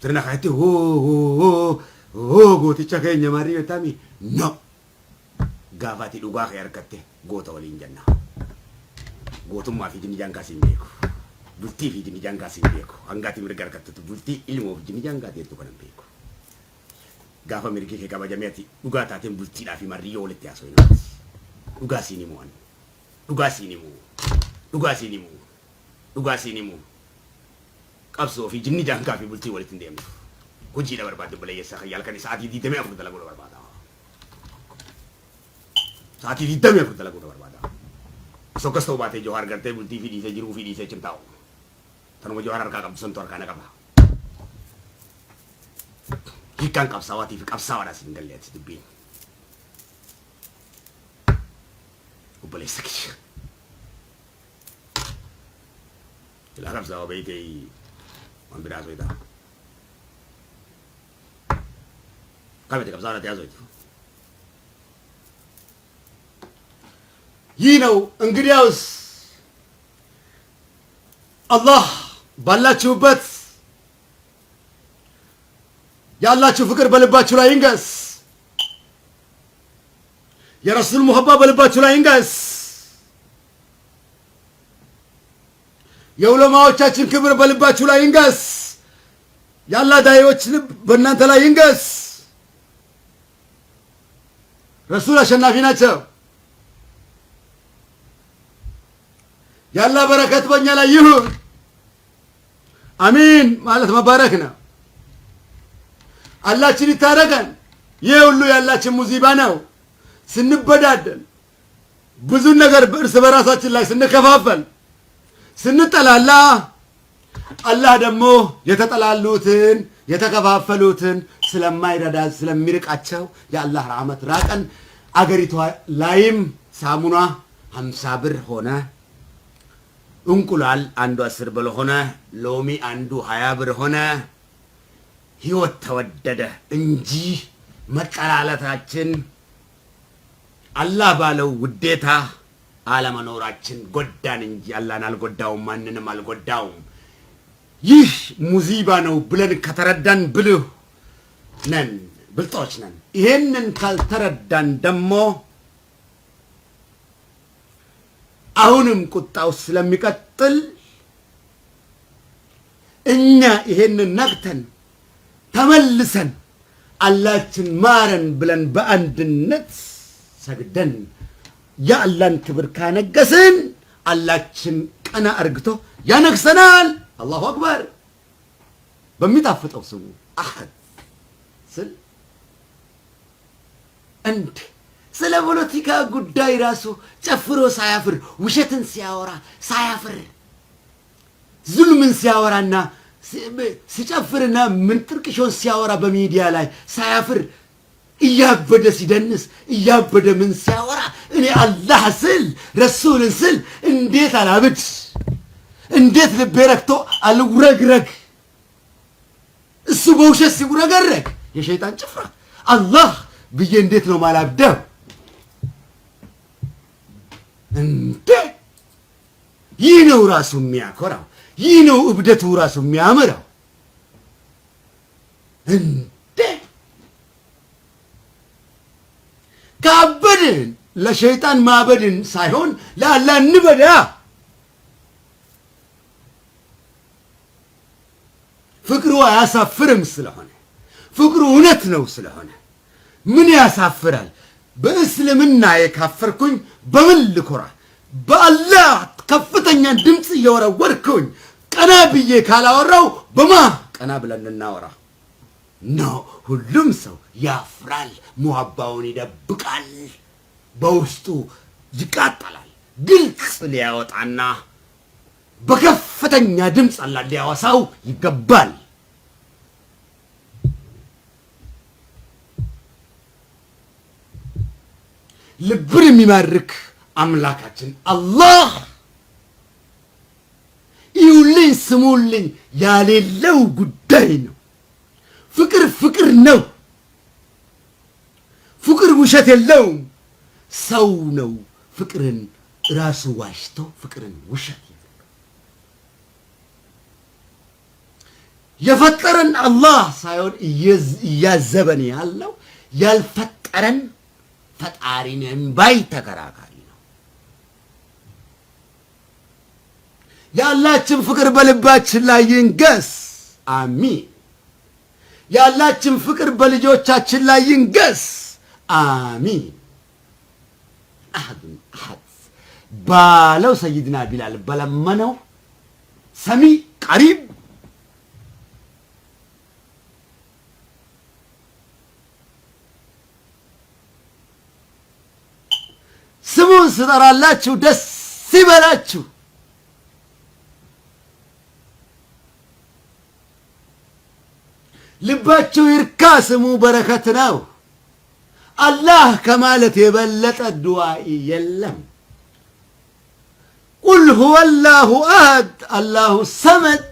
ترى خايته هو gooticha keenya marii yootami no gaafaati dhugaa kee harkatte goota waliin jenna gootummaa fi jinni jangaas hin beeku bultii fi jinni jangaas hin beeku hangaati mirga harkattetu bultii ilmoo fi jinni jangaa teettu kanan beeku gaafa mirgi kee kabajameeti dhugaa taateen bultiidhaa fi marii yoo walitti haasoo hin dhugaa siin himu ani dhugaa siin himu dhugaa siin himu dhugaa siin himu qabsoo fi jinni jangaa fi bultii walitti hin deemtu kunci da barbaadu baleessa khayal kan saati diidame afur dalagu barbaada saati diidame afur dalagu barbaada sokasto baate johar garte bulti fi dise jiru fi dise cimtaw tanuma johar arka kam son tor kana kaba hikan kapsawati fi kapsawada singalet dubbi ubaleessa kish la kapsawa beite on biraso ida كم تكبزارة تيازويت ينو انجرياوس الله بالله تشوبت يا الله تشوف فكر بلباتشو لا ينقص يا رسول محبة بلباتشو لا ينقص يا علماء كبر بلباتشو لا ينقص يا الله دايوتش بنانت لا ينقص رسول أشنافي ناتشو يا الله بركة بنيا لا يهون أمين مالت مباركنا አላችን ይታረቀን። ይህ ሁሉ ያላችን ሙዚባ ነው። ስንበዳደል ብዙ ነገር እርስ በራሳችን ላይ ስንከፋፈል ስንጠላላ አላህ ደግሞ የተጠላሉትን የተከፋፈሉትን ስለማይረዳ ስለሚርቃቸው የአላህ ረሕመት ራቀን። አገሪቷ ላይም ሳሙና 50 ብር ሆነ፣ እንቁላል አንዱ 10 ብር ሆነ፣ ሎሚ አንዱ 20 ብር ሆነ። ህይወት ተወደደ እንጂ መጠላለታችን አላህ ባለው ውዴታ አለመኖራችን ጎዳን እንጂ አላህን አልጎዳውም፣ ማንንም አልጎዳውም። ይህ ሙዚባ ነው ብለን ከተረዳን ብልህ ነን፣ ብልጦች ነን። ይሄንን ካልተረዳን ደግሞ አሁንም ቁጣው ስለሚቀጥል እኛ ይሄንን ነቅተን ተመልሰን አላችን ማረን ብለን በአንድነት ሰግደን የአላህን ክብር ካነገስን አላችን ቀና አርግቶ ያነግሰናል። አላሁ አክበር። በሚጣፍጠው ስሙ አሐድ ስል እንደ ስለ ፖለቲካ ጉዳይ ራሱ ጨፍሮ ሳያፍር ውሸትን ሲያወራ ሳያፍር ዙልምን ሲያወራና ሲጨፍርና ምን ጥርቅሾን ሲያወራ በሚዲያ ላይ ሳያፍር እያበደ ሲደንስ እያበደ ምን ሲያወራ እኔ አላህ ስል ረሱልን ስል እንዴት አላብድ? እንዴት ልቤ ረክቶ አልውረግረግ? እሱ በውሸት ሲውረገረግ የሸይጣን ጭፍራ አላህ ብዬ እንዴት ነው ማላብደው? እንዴ ይህ ነው ራሱ የሚያኮራው። ይህ ነው እብደቱ ራሱ የሚያምረው። እንዴ ካበድን ለሸይጣን ማበድን ሳይሆን ለአላህ እንበዳ። ፍቅሩ አያሳፍርም ስለሆነ ፍቅሩ እውነት ነው ስለሆነ ምን ያሳፍራል? በእስልምና የካፈርኩኝ በምን ልኮራ? በአላህ ከፍተኛ ድምፅ እየወረወርኩኝ ቀና ብዬ ካላወራው በማ ቀና ብለን እናወራ ነው? ሁሉም ሰው ያፍራል፣ ሙሀባውን ይደብቃል፣ በውስጡ ይቃጠላል። ግልጽ ሊያወጣና በከፍተኛ ድምፅ አላህ ሊያወሳው ይገባል። ልብን የሚማርክ አምላካችን አላህ ይውልኝ ስሙልኝ ያሌለው ጉዳይ ነው። ፍቅር ፍቅር ነው። ፍቅር ውሸት የለውም። ሰው ነው ፍቅርን ራሱ ዋሽቶ ፍቅርን ውሸት የፈጠረን አላህ ሳይሆን እያዘበን ያለው ያልፈጠረን ፈጣሪን ባይ ተከራካሪ ነው። ያላችን ፍቅር በልባችን ላይ ይንገስ። አሚን። ያላችን ፍቅር በልጆቻችን ላይ ይንገስ። አሚን። አሐዱን አሐድ ባለው ሰይድና ቢላል በለመነው ሰሚ ቀሪብ ስሙን ስጠራላችሁ ደስ ይበላችሁ። ልባችሁ ይርካ። ስሙ በረከት ነው። አላህ ከማለት የበለጠ ዱዓኢ የለም። ቁል ሁወ አላሁ አሐድ አላሁ ሰመድ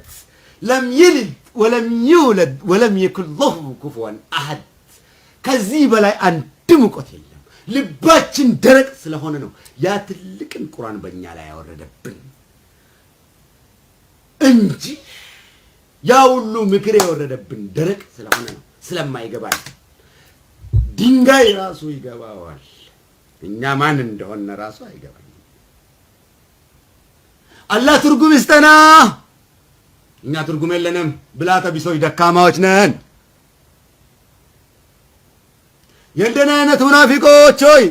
ለም ይልድ ወለም ይውለድ ወለም የኩን ለሁ ኩፉወን አሐድ። ከዚህ በላይ አንድም እውቀት የለም። ልባችን ደረቅ ስለሆነ ነው ያ ትልቅን ቁርአን በእኛ ላይ ያወረደብን እንጂ ያ ሁሉ ምክር የወረደብን ደረቅ ስለሆነ ነው፣ ስለማይገባል። ድንጋይ ራሱ ይገባዋል፣ እኛ ማን እንደሆነ ራሱ አይገባም። አላህ ትርጉም ይስጠና። እኛ ትርጉም የለንም፣ ብላተ ቢሶች ደካማዎች ነን። የእንደና አይነት ሙናፊቆች ሆይ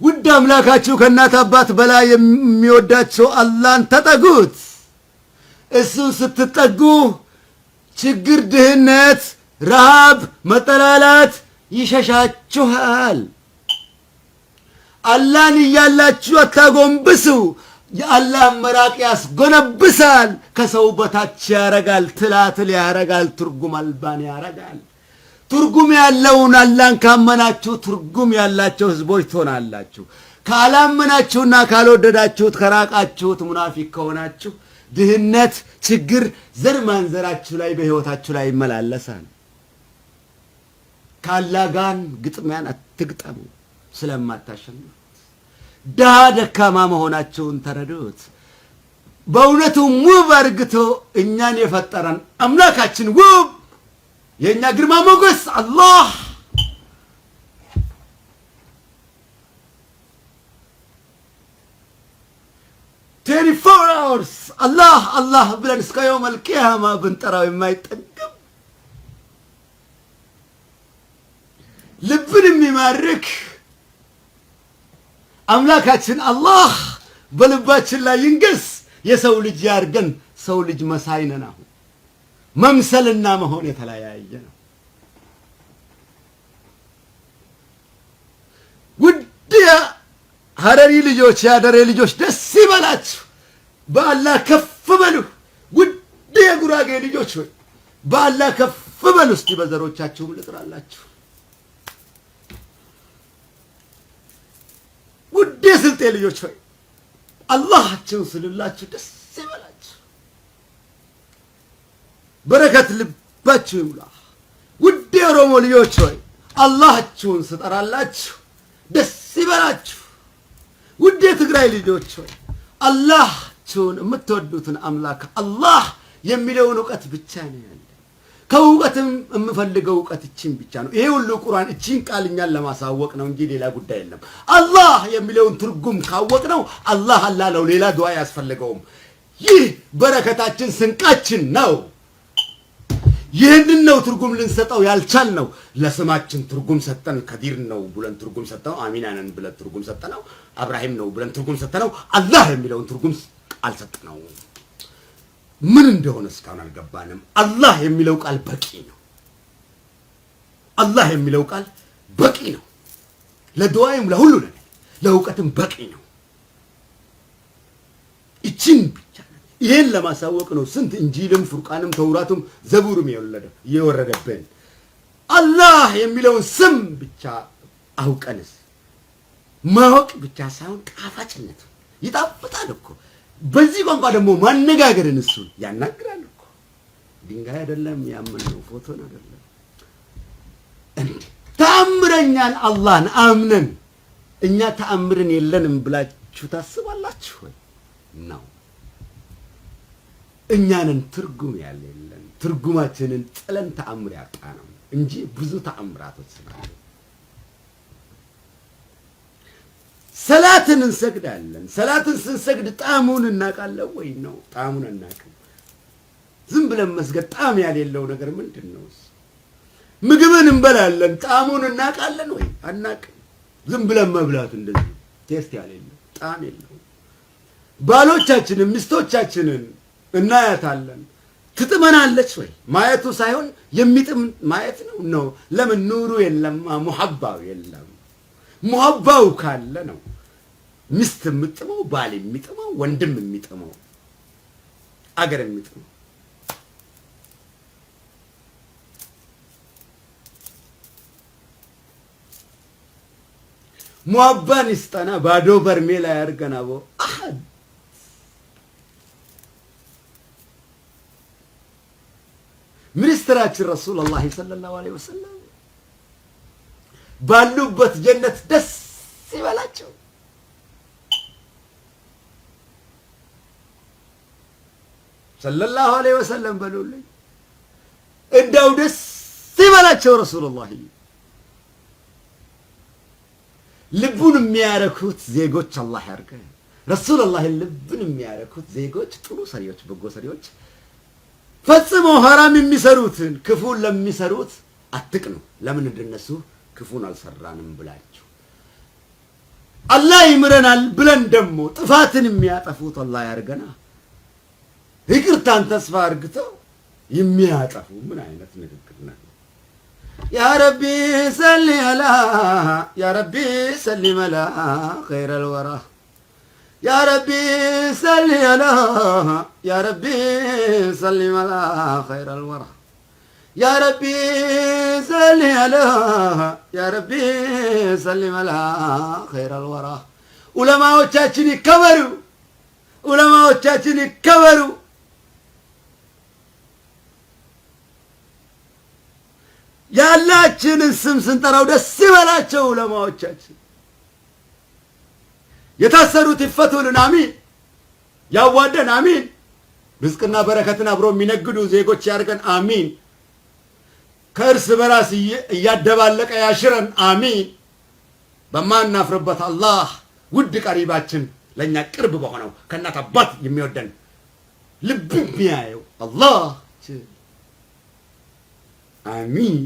ውድ አምላካችሁ ከእናት አባት በላይ የሚወዳቸው አላህን ተጠጉት። እሱን ስትጠጉ ችግር፣ ድህነት፣ ረሃብ፣ መጠላላት ይሸሻችኋል። አላህን እያላችሁ አታጎንብሱ። የአላህ መራቅ ያስጎነብሳል። ከሰው በታች ያረጋል፣ ትላትል ያረጋል፣ ትርጉም አልባን ያረጋል። ትርጉም ያለውን አላህን ካመናችሁ ትርጉም ያላቸው ህዝቦች ትሆናላችሁ። ካላመናችሁና ካልወደዳችሁት ከራቃችሁት ሙናፊቅ ከሆናችሁ ድህነት፣ ችግር ዘር ማንዘራችሁ ላይ በህይወታችሁ ላይ ይመላለሳል። ከአላህ ጋር ግጥሚያን አትግጠሙ ስለማታሸንፉ። ድሃ ደካማ መሆናቸውን ተረዱት። በእውነቱም ውብ አርግቶ እኛን የፈጠረን አምላካችን ውብ፣ የእኛ ግርማ ሞገስ አላህ ቴሪፎር አወርስ አላህ አላህ ብለን እስከ የውመል ቂያማ ብንጠራው የማይጠገብ ልብን የሚማርክ አምላካችን አላህ በልባችን ላይ ይንገስ። የሰው ልጅ ያርገን። ሰው ልጅ መሳይ ነን። አሁን መምሰልና መሆን የተለያየ ነው። ውድ ሀረሪ ልጆች፣ የሀደሬ ልጆች ደስ ይበላችሁ፣ በአላህ ከፍ በሉ። ውድ የጉራጌ ልጆች ሆይ በአላህ ከፍ በሉ። እስቲ በዘሮቻችሁም ልጥራላችሁ። ውድ የስልጤ ልጆች ሆይ አላህችሁን ስልላችሁ ደስ ይበላችሁ፣ በረከት ልባችሁ ይሙላ። ውድ የኦሮሞ ልጆች ሆይ አላህችሁን ስጠራላችሁ ደስ ይበላችሁ። ውድ የትግራይ ልጆች ሆይ አላህችሁን የምትወዱትን አምላክ አላህ የሚለውን እውቀት ብቻ ነው ያለ። ከእውቀትም የምፈልገው እውቀት እቺን ብቻ ነው። ይሄ ሁሉ ቁርአን እቺን ቃል እኛን ለማሳወቅ ነው እንጂ ሌላ ጉዳይ የለም። አላህ የሚለውን ትርጉም ካወቅ ነው አላህ አላለው ሌላ ዱዓ ያስፈልገውም። ይህ በረከታችን ስንቃችን ነው። ይህንን ነው ትርጉም ልንሰጠው ያልቻል ነው። ለስማችን ትርጉም ሰጠን። ከዲር ነው ብለን ትርጉም ሰጠነው። አሚና ነን ብለን ትርጉም ሰጠነው። አብራሂም ነው ብለን ትርጉም ሰጠነው። አላህ የሚለውን ትርጉም አልሰጠነው። ምን እንደሆነ እስካሁን አልገባንም። አላህ የሚለው ቃል በቂ ነው። አላህ የሚለው ቃል በቂ ነው። ለዱዓይም ለሁሉ ነገር ለእውቀትም በቂ ነው። እቺን ብቻ ይሄን ለማሳወቅ ነው ስንት እንጂልም ፉርቃንም ተውራቱም ዘቡርም የወረደብን። አላህ የሚለውን ስም ብቻ አውቀንስ ማወቅ ብቻ ሳይሆን ጣፋጭነት ይጣፍጣል እኮ። በዚህ ቋንቋ ደግሞ ማነጋገርን እሱ ያናግራል እኮ። ድንጋይ አይደለም ያመነው ፎቶ አይደለም። ተአምረኛን አላህን አምነን እኛ ተአምርን የለንም ብላችሁ ታስባላችሁ ወይ? ነው እኛንን ትርጉም ያለን ትርጉማችንን ጥለን ተአምር ያጣ ነው እንጂ ብዙ ተአምራቶች ስላሉ ሰላትን እንሰግዳለን። ሰላትን ስንሰግድ ጣዕሙን እናውቃለን ወይ? ነው ጣዕሙን እናውቅም። ዝም ብለን መስገድ ጣዕም ያሌለው ነገር ምንድን ነው? ምግብን እንበላለን። ጣዕሙን እናውቃለን ወይ? አናውቅም። ዝም ብለን መብላት እንደዚህ ቴስት ያሌለው ጣዕም የለው። ባሎቻችንን ሚስቶቻችንን እናያታለን። ትጥመናለች ወይ? ማየቱ ሳይሆን የሚጥም ማየት ነው ነው። ለምን ኑሩ የለም፣ ሙሐባው የለም። ሙሐባው ካለ ነው ሚስት የምጥመው፣ ባል የሚጥመው፣ ወንድም የሚጥመው፣ አገር የሚጥመው። ሙሐባን ይስጠና ባዶ በርሜል አያርገን አቦ አሐድ። ሚኒስትራችን ረሱላህ ሰለላሁ ዐለይሂ ወሰለም ባሉበት ጀነት ደስ ይበላቸው። ሰለላሁ ዐለይሂ ወሰለም በሉልኝ። እንደው ደስ ይበላቸው ረሱላህ። ልቡን የሚያረኩት ዜጎች አላህ ያርገን። ረሱላህ ልቡን የሚያረኩት ዜጎች ጥሩ ሰሪዎች፣ በጎ ሰሪዎች ፈጽሞ ሐራም የሚሰሩትን ክፉን ለሚሰሩት አትቅኑ። ለምን እንደነሱ ክፉን አልሰራንም ብላችሁ አላህ ይምረናል ብለን ደግሞ ጥፋትን የሚያጠፉት አላህ ያርገና ይቅርታን ተስፋ አርግተው የሚያጠፉ ምን አይነት ንግግር ነው? ያ ረቢ ሰሊ አላ ያ ረቢ ሰሊም አላ ኸይረል ወራ ያ ረቢ ሰሊ አላ ያ ረቢ ሰሊም አላ ኸይረል ወራ ያ ረቢ ሰሊ አላ ያ ረቢ ሰሊም አላ ኸይረል ወራ። ዑለማዎቻችን ይከበሩ፣ ዑለማዎቻችን ይከበሩ። ያላችንን ስም ስንጠራው ደስ ይበላቸው ዑለማዎቻችን። የታሰሩት ይፈቱልን፣ አሚን። ያዋደን፣ አሚን። ርዝቅና በረከትን አብሮ የሚነግዱ ዜጎች ያርገን፣ አሚን። ከእርስ በራስ እያደባለቀ ያሽረን፣ አሚን። በማናፍርበት አላህ ውድ ቀሪባችን ለእኛ ቅርብ በሆነው ከእናት አባት የሚወደን ልብ የሚያየው አላህ አሚን።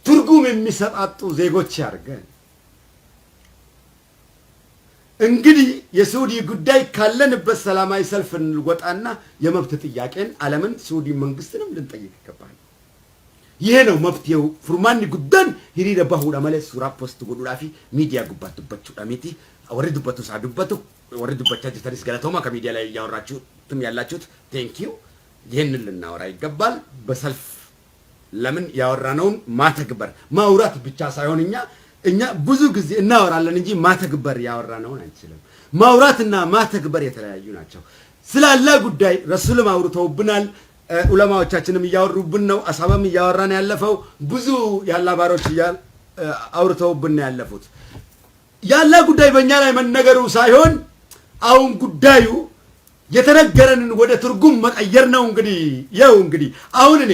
ትርጉም የሚሰጣጡ ዜጎች ያርገን። እንግዲህ የሳዑዲ ጉዳይ ካለንበት ሰላማዊ ሰልፍ እንወጣና የመብት ጥያቄን ዓለምን ሳዑዲ መንግስትንም ልንጠይቅ ይገባል። ይሄ ነው መፍትሄው። ፍርማኒ ጉዳን ሂሪደ ባሁዳ ማለት ሱራ ፖስት ጎዱላፊ ሚዲያ ጉባቱበት ዳሚቲ ወርዱበት ሳዱበት ወርዱበት ተሪስ ገለተውማ ከሚዲያ ላይ ያወራችሁትም ያላችሁት ቴንክ ዩ። ይሄንን ልናወራ ይገባል። በሰልፍ ለምን ያወራነውን ማተግበር ማውራት ብቻ ሳይሆን እኛ ብዙ ጊዜ እናወራለን እንጂ ማተግበር ያወራነውን አንችልም። ማውራትና ማተግበር የተለያዩ ናቸው። ስላላ ጉዳይ ረሱልም አውርተውብናል፣ ዑለማዎቻችንም እያወሩብን ነው። አሳበም እያወራን ያለፈው ብዙ ያላ ባሮች አውርተውብን ያለፉት ያላ ጉዳይ በእኛ ላይ መነገሩ ሳይሆን አሁን ጉዳዩ የተነገረንን ወደ ትርጉም መቀየር ነው። እንግዲህ አሁን እኔ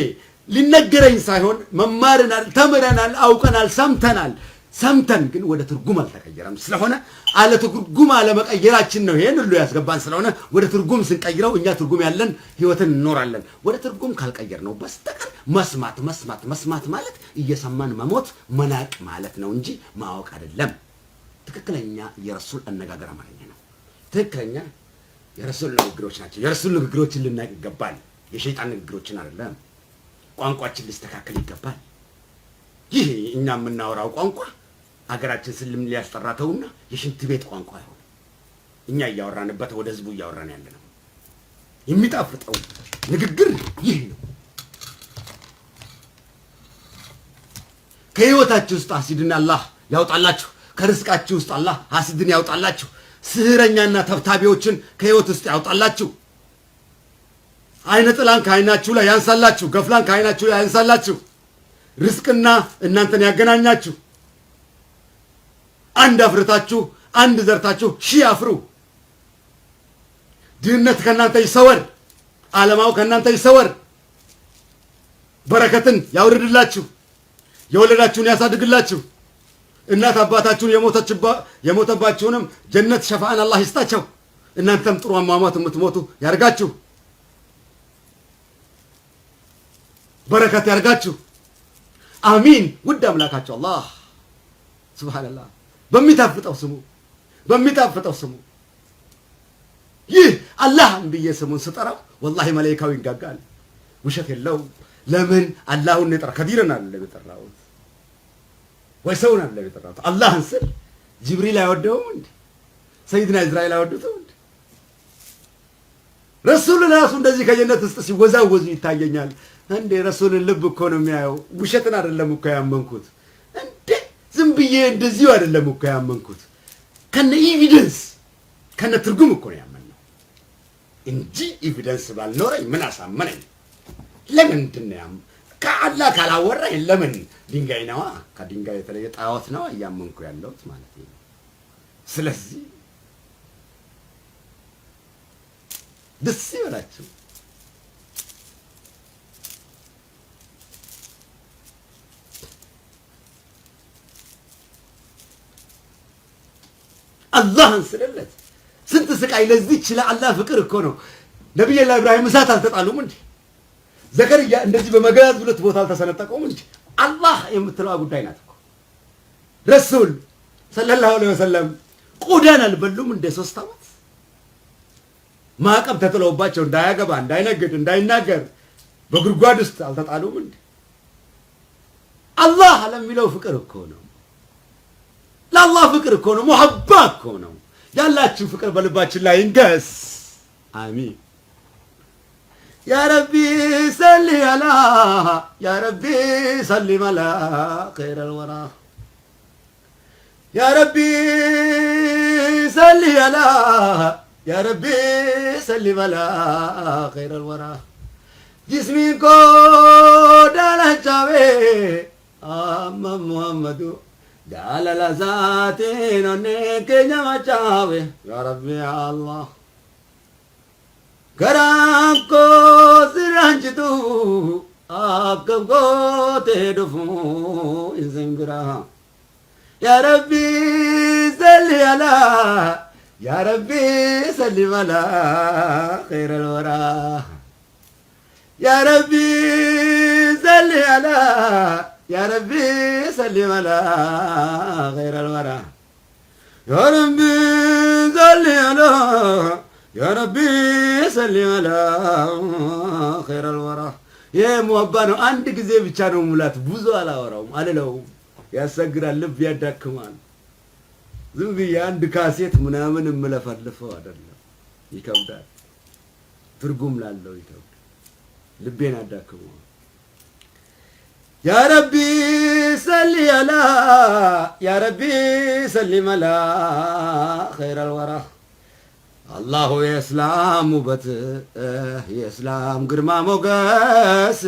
ሊነገረኝ ሳይሆን መማርናል፣ ተምረናል፣ አውቀናል፣ ሰምተን ግን ወደ ትርጉም አልተቀየረም። ስለሆነ አለ ትርጉም አለመቀየራችን ነው ይሄን ሁሉ ያስገባን። ስለሆነ ወደ ትርጉም ስንቀይረው እኛ ትርጉም ያለን ህይወትን እንኖራለን። ወደ ትርጉም ካልቀየር ነው በስተቀር መስማት ማለት እየሰማን መሞት መናቅ ማለት ነው እንጂ ማወቅ አይደለም። ትክክለኛ የረሱል አነጋገር አማርኛ ነው። ትክክለኛ የረሱል ንግግሮች ናቸው። የረሱል ንግግሮችን ልናቅ ይገባል። የሸይጣን ንግግሮችን አይደለም። ቋንቋችን ሊስተካከል ይገባል። ይሄ እኛ የምናወራው ቋንቋ ሀገራችን ስልም ሊያስጠራተውና የሽንት ቤት ቋንቋ አይሆን። እኛ እያወራንበት ወደ ህዝቡ እያወራን ያለ ነው። የሚጣፍጠው ንግግር ይህ ነው። ከህይወታችሁ ውስጥ ሐሲድን አላህ ያውጣላችሁ። ከርስቃችሁ ውስጥ አላህ ሐሲድን ያውጣላችሁ። ስህረኛና ተብታቢዎችን ከህይወት ውስጥ ያውጣላችሁ። አይነ ጥላን ከአይናችሁ ላይ ያንሳላችሁ። ገፍላን ከአይናችሁ ላይ ያንሳላችሁ። ርስቅና እናንተን ያገናኛችሁ። አንድ አፍርታችሁ አንድ ዘርታችሁ ሺህ አፍሩ። ድህነት ከእናንተ ይሰወር። ዓለማው ከእናንተ ይሰወር። በረከትን ያውርድላችሁ። የወለዳችሁን ያሳድግላችሁ። እናት አባታችሁን የሞተባችሁንም ጀነት ሸፋአን አላህ ይስጣቸው። እናንተም ጥሩ አሟሟት የምትሞቱ ያርጋችሁ። በረከት ያርጋችሁ። አሚን። ውድ አምላካቸው አላህ ሱብሃንአላህ በሚጣፍጠው ስሙ ይህ አላህን ብዬ ስሙን ስጠራው ወላሂ መላእክቱ ይጋጋል። ውሸት የለው። ለምን አላህን ነጥራ ከዲረና ለበጠራው ወይ ሰውን አለ ለበጠራው አላህን ስል ጅብሪል አይወደውም እንዴ? ሰይድና ኢዝራኤል አይወዱትም እንዴ? ረሱል ራሱ እንደዚህ ከጀነት ውስጥ ሲወዛወዙ ይታየኛል። እንዴ ረሱልን ልብ እኮ ነው የሚያየው። ውሸትን አይደለም እኮ ያመንኩት። እንዴ ዝም ብዬ እንደዚሁ አይደለም እኮ ያመንኩት። ከነ ኤቪደንስ ከነ ትርጉም እኮ ነው ያመንነው እንጂ ኤቪደንስ ባልኖረኝ ምን አሳመነኝ? ለምንድን ነው ከአላህ ካላወራኝ ለምን ድንጋይ ነዋ፣ ከድንጋይ የተለየ ጣዖት ነዋ እያመንኩ ያለሁት ማለት ነው። ስለዚህ ደስ ይበላችሁ። አላህን ስለለት ስንት ስቃይ ለዚህች ለአላህ ፍቅር እኮ ነው። ነብዩላህ ኢብራሂም እሳት አልተጣሉም እንዴ? ዘከርያ እንደዚህ በመጋዝ ሁለት ቦታ አልተሰነጠቀውም እንጂ አላህ የምትለው ጉዳይ ናት እኮ። ረሱል ሰለላሁ ዐለይሂ ወሰለም ቁዳን አልበሉም እንደ 3 ዓመት ማዕቀብ ተጥለውባቸው እንዳያገባ፣ እንዳይነግድ፣ እንዳይናገር በጉድጓድ ውስጥ አልተጣሉም እንዴ? አላህ ለሚለው ፍቅር እኮ ነው። ለአላህ ፍቅር እኮ ነው። ሙሐባ እኮ ነው። ያላችሁ ፍቅር በልባችን ላይ ይንገስ። አሚን። ያ ረቢ ሰሊ አላ ያ ረቢ ሰሊም አላ ኸይረል ወራ ያ ረቢ ሰሊ አላ ያ ረቢ ሰሊም አላ ኸይረል ወራ ጅስሚን ኮ ዳላቻዌ አማ ሙሐመዱ ጃላላ ዛቴን ኦኔ ኬኛ ማቻዌ ያ ረቢ አላህ ገራንኮ ሲራንጅቱ አከብጎቴ ዱፉ ኢንዝንብራ ያ ረቢ ሰሊ አላ ያ ረቢ ሰሊም አላ ኸይረል ወራ ያ ረቢ ሰሊ አላ ያ ረቢ ሰሊም አላ ኸይረል ወራ ያ ረቢ ሰሊ አላ ያ ረቢ ሰሊም አላ ኸይረል ወራ። ይሄ ሙሀባ ነው። አንድ ጊዜ ብቻ ነው ሙላት። ብዙ አላወራውም አልለውም። ያሰግራል፣ ልብ ያዳክማል። ዝም ብዬ አንድ ካሴት ምናምን እምለፈልፈው አይደለም። ይከብዳል። ትርጉም ላለው ይከብዳል። ልቤን አዳክመዋል። ያ ረቢ ሰሊ አላ ያ ረቢ ሰሊም አላ ኸይረል ወራ አላሁ የእስላም ውበት የእስላም ግርማ ሞገስ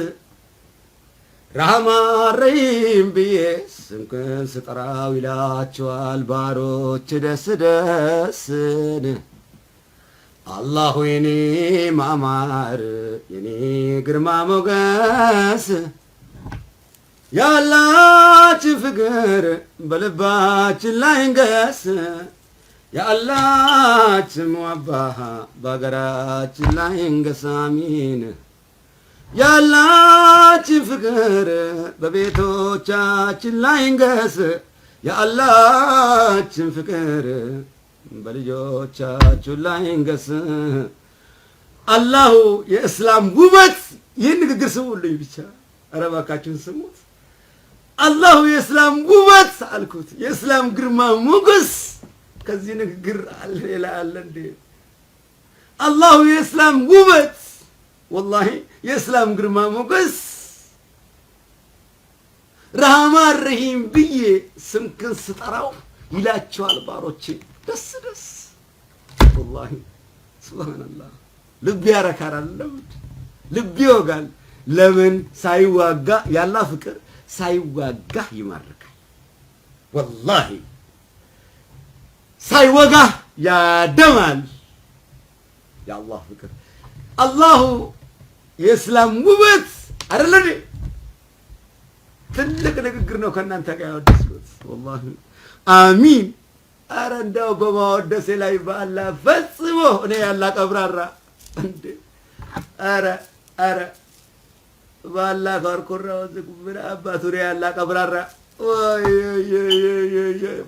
ረህማን ረሂም ብዬ ስምህን ስጠራው ይላቸዋል ባሮች ደስ ደስን። አላሁ የኔ ማማር የኔ ግርማ ሞገስ ያላችን ፍቅር በልባችን ላይ እንገስ ያላችን ሙሀባ በሀገራችን ላይ እንገስ አሚን። ያላችን ፍቅር በቤቶቻችን ላይ እንገስ ያላችን ፍቅር በልጆቻችን ላይ እንገስ። አላሁ የእስላም ውበት። ይህን ንግግር ስሙልኝ ብቻ፣ ኧረ እባካችሁን ስሙት። አላሁ የእስላም ውበት አልኩት፣ የእስላም ግርማ ሞገስ። ከዚህ ንግግር ሌላ አለ እንዴ? አላሁ የእስላም ውበት፣ ወላሂ የእስላም ግርማ ሞገስ ረህማን ረሂም ብዬ ስምህን ስጠራው ይላቸዋል ባሮቼ ደስ ደስ። ወላሂ ሱብሃንአላህ ልብ ያረካል፣ ልብ ይወጋል። ለምን ሳይዋጋ ያላ ፍቅር ሳይዋጋ ይማርካል። ወላሂ ሳይወጋ ያደማል የአላህ ፍቅር። አላሁ የእስላም ውበት አይደለ? ትልቅ ንግግር ነው ከእናንተ ጋር ያወደስኩት። ወላሂ አሚን። አረ እንደው በማወደሴ ላይ በአላህ ፈጽሞ እኔ ያላ ቀብራራ እንዴ! አረ በአላህ ካርኮራው ዝቁብና አባቱ ነው ያላ ቀብራራ። ወይ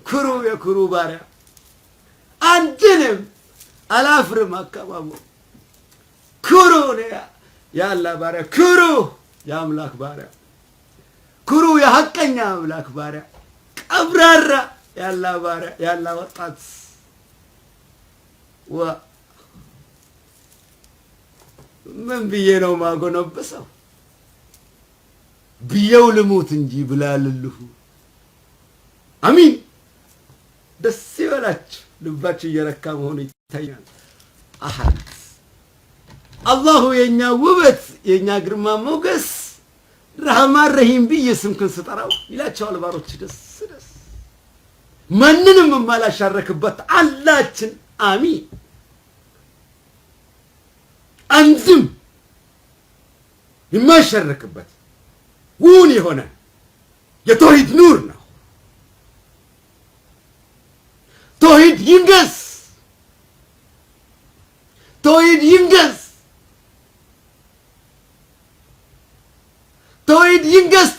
ኩሩ የኩሩ ባሪያ አንድንም አላፍርም። አካባቡ ኩሩ ነው ያላ ባሪያ፣ ኩሩ የአምላክ ባሪያ፣ ኩሩ የሐቀኛ አምላክ ባሪያ፣ ቀብራራ ያላ ባሪያ፣ ያላ ወጣት ምን ብዬ ነው ማጎነበሰው? ብየው ልሙት እንጂ ብላልልሁ። አሚን። ደስ ይበላችሁ። ልባችሁ እየረካ መሆኑ ይታያል። አሐድ አላሁ የኛ ውበት የኛ ግርማ ሞገስ ረህማን ረሂም ብዬ ስምህን ስጠራው ይላቸዋል ባሮች ደስ ደስ። ማንንም የማላሻረክበት አላችን አሚን። አንድም የማይሸረክበት እውን የሆነ የተውሂድ ኑር ነው። ተውሂድ ይንገስ፣ ተውሂድ ይንገስ።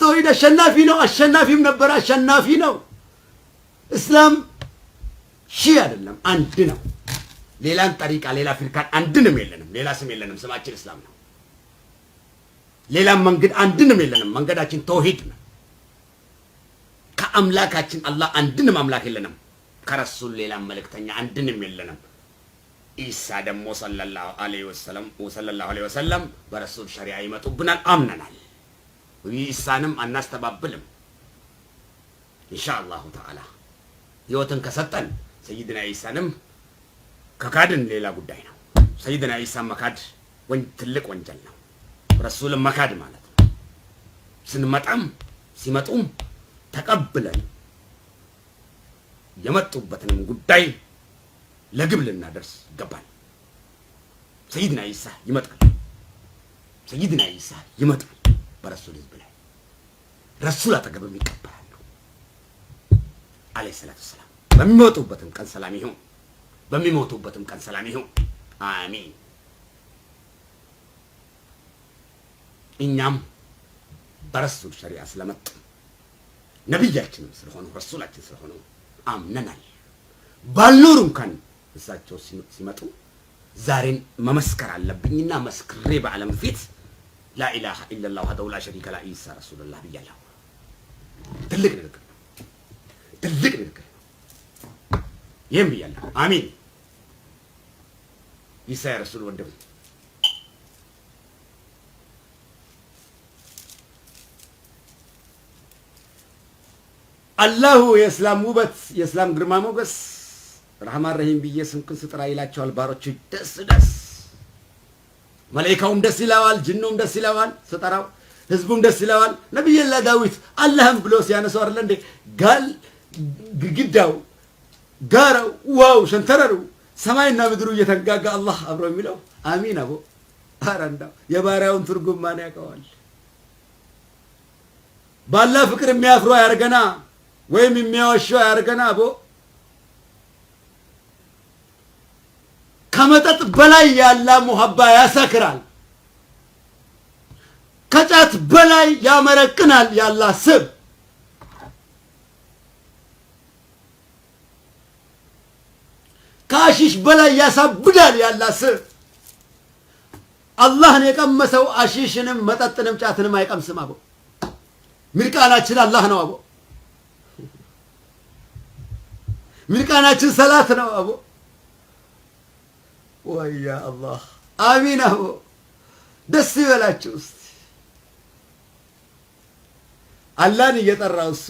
ተውሂድ አሸናፊ ነው። አሸናፊም ነበር፣ አሸናፊ ነው። እስላም ሺህ አይደለም፣ አንድ ነው። ሌላን ጠሪቃ ሌላ ፍርካን አንድንም የለንም። ሌላ ስም የለንም። ስማችን እስላም ነው። ሌላም መንገድ አንድንም የለንም። መንገዳችን ተውሂድ ነው። ከአምላካችን አላህ አንድንም አምላክ የለንም። ከረሱል ሌላ መልእክተኛ አንድንም የለንም። ኢሳ ደግሞ ሰለላሁ ዐለይሂ ወሰለም በረሱል ሸሪዓ ይመጡብናል፣ አምነናል። ኢሳንም አናስተባብልም። ኢንሻአላሁ ተዓላ ህይወትን ከሰጠን ሰይድና ኢሳንም ከካድን ሌላ ጉዳይ ነው። ሰይድና ኢሳን መካድ ትልቅ ወንጀል ነው። ረሱልን መካድ ማለት ነው። ስንመጣም ሲመጡም ተቀብለን የመጡበትንም ጉዳይ ለግብ ልናደርስ ይገባል። ሰይድና ኢሳ ይመጣል። ሰይድና ኢሳ ይመጣል። በረሱል ህዝብ ላይ ረሱል አጠገብም ይቀበላሉ አለይሂ ሰላቱ ሰላም። በሚሞቱበትም ቀን ሰላም ይሁን፣ በሚሞቱበትም ቀን ሰላም ይሁን። አሚን። እኛም በረሱል ሸሪዓ ስለመጡ ነብያችንም ስለሆኑ ረሱላችን ስለሆኑ አምነናል። ባልኖር እንኳን እሳቸው ሲመጡ ዛሬን መመስከር አለብኝና መስክሬ በዓለም ፊት ላኢላሃ ኢለላህ ወህደሁ ላ ሸሪከ ለሁ ኢሳ ረሱሉላህ ብያለሁ። ትልቅ ንግግር ነው። ትልቅ ንግግር ነው። ይህም ብያለሁ። አሚን። ኢሳ የረሱል ወንድም አላሁ የእስላም ውበት የእስላም ግርማ ሞገስ ረህማን ረሂም ብዬ ስምክን ስጥራ ይላቸዋል ባሮቹ። ደስ ደስ መላኢካውም ደስ ይለዋል፣ ጅኑም ደስ ይለዋል ስጠራው፣ ህዝቡም ደስ ይለዋል። ነቢዩላህ ዳዊት አላህም ብሎ ሲያነሳው አይደለ እንዴ ጋል ግድግዳው፣ ጋራው፣ ዋው፣ ሸንተረሩ፣ ሰማይና ምድሩ እየተንጋጋ አላህ አብሮ የሚለው አሚን። አቦ ኧረ እንደው የባሪያውን ትርጉም ማን ያውቀዋል? ባላህ ፍቅር የሚያፍሩ ያርገና ወይም የሚያወሻው ያርገና። አቦ ከመጠጥ በላይ ያለ ሙሐባ ያሰክራል። ከጫት በላይ ያመረቅናል ያላ ስብ። ከአሺሽ በላይ ያሳብዳል ያላ ስብ። አላህን የቀመሰው አሺሽንም መጠጥንም ጫትንም አይቀምስም። አቦ ሚልቃናችን አላህ ነው። አቦ ሚልቃናችን ሰላት ነው። አቦ ወያ አላህ አሚን። አቦ ደስ ይበላችሁ። እስቲ አላህን እየጠራውስ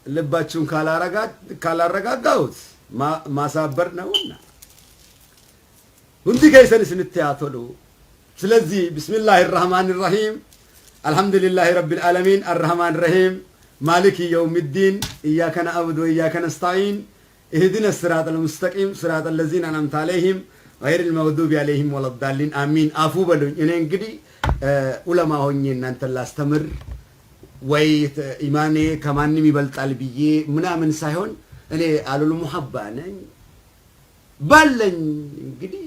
ልባችሁን ካላረጋጋሁት ማሳበር ነውና ሁንዲ ከይሰንስ ንትያቶሉ። ስለዚህ ቢስሚላሂ ራህማን ራሂም አልሐምዱሊላሂ ረቢል ዓለሚን አርረህማን ረሂም ማሊክ የውሚዲን ኢያከ ነዕቡዱ ወኢያከ ነስተዒን ኢህዲነ ሲራጠል ሙስተቂም ሲራጠል ለዚነ አንዐምተ ዐለይሂም ገይሪል መግዱቢ ዐለይሂም ወለዳሊን አሚን። አፉ በሉኝ። እኔ እንግዲህ ዑለማ ሆኜ እናንተን ላስተምር ወይ ኢማኔ ከማንም ይበልጣል ብዬ ምናምን ሳይሆን እኔ አሉል ሙሐባ ነኝ ባለኝ እንግዲህ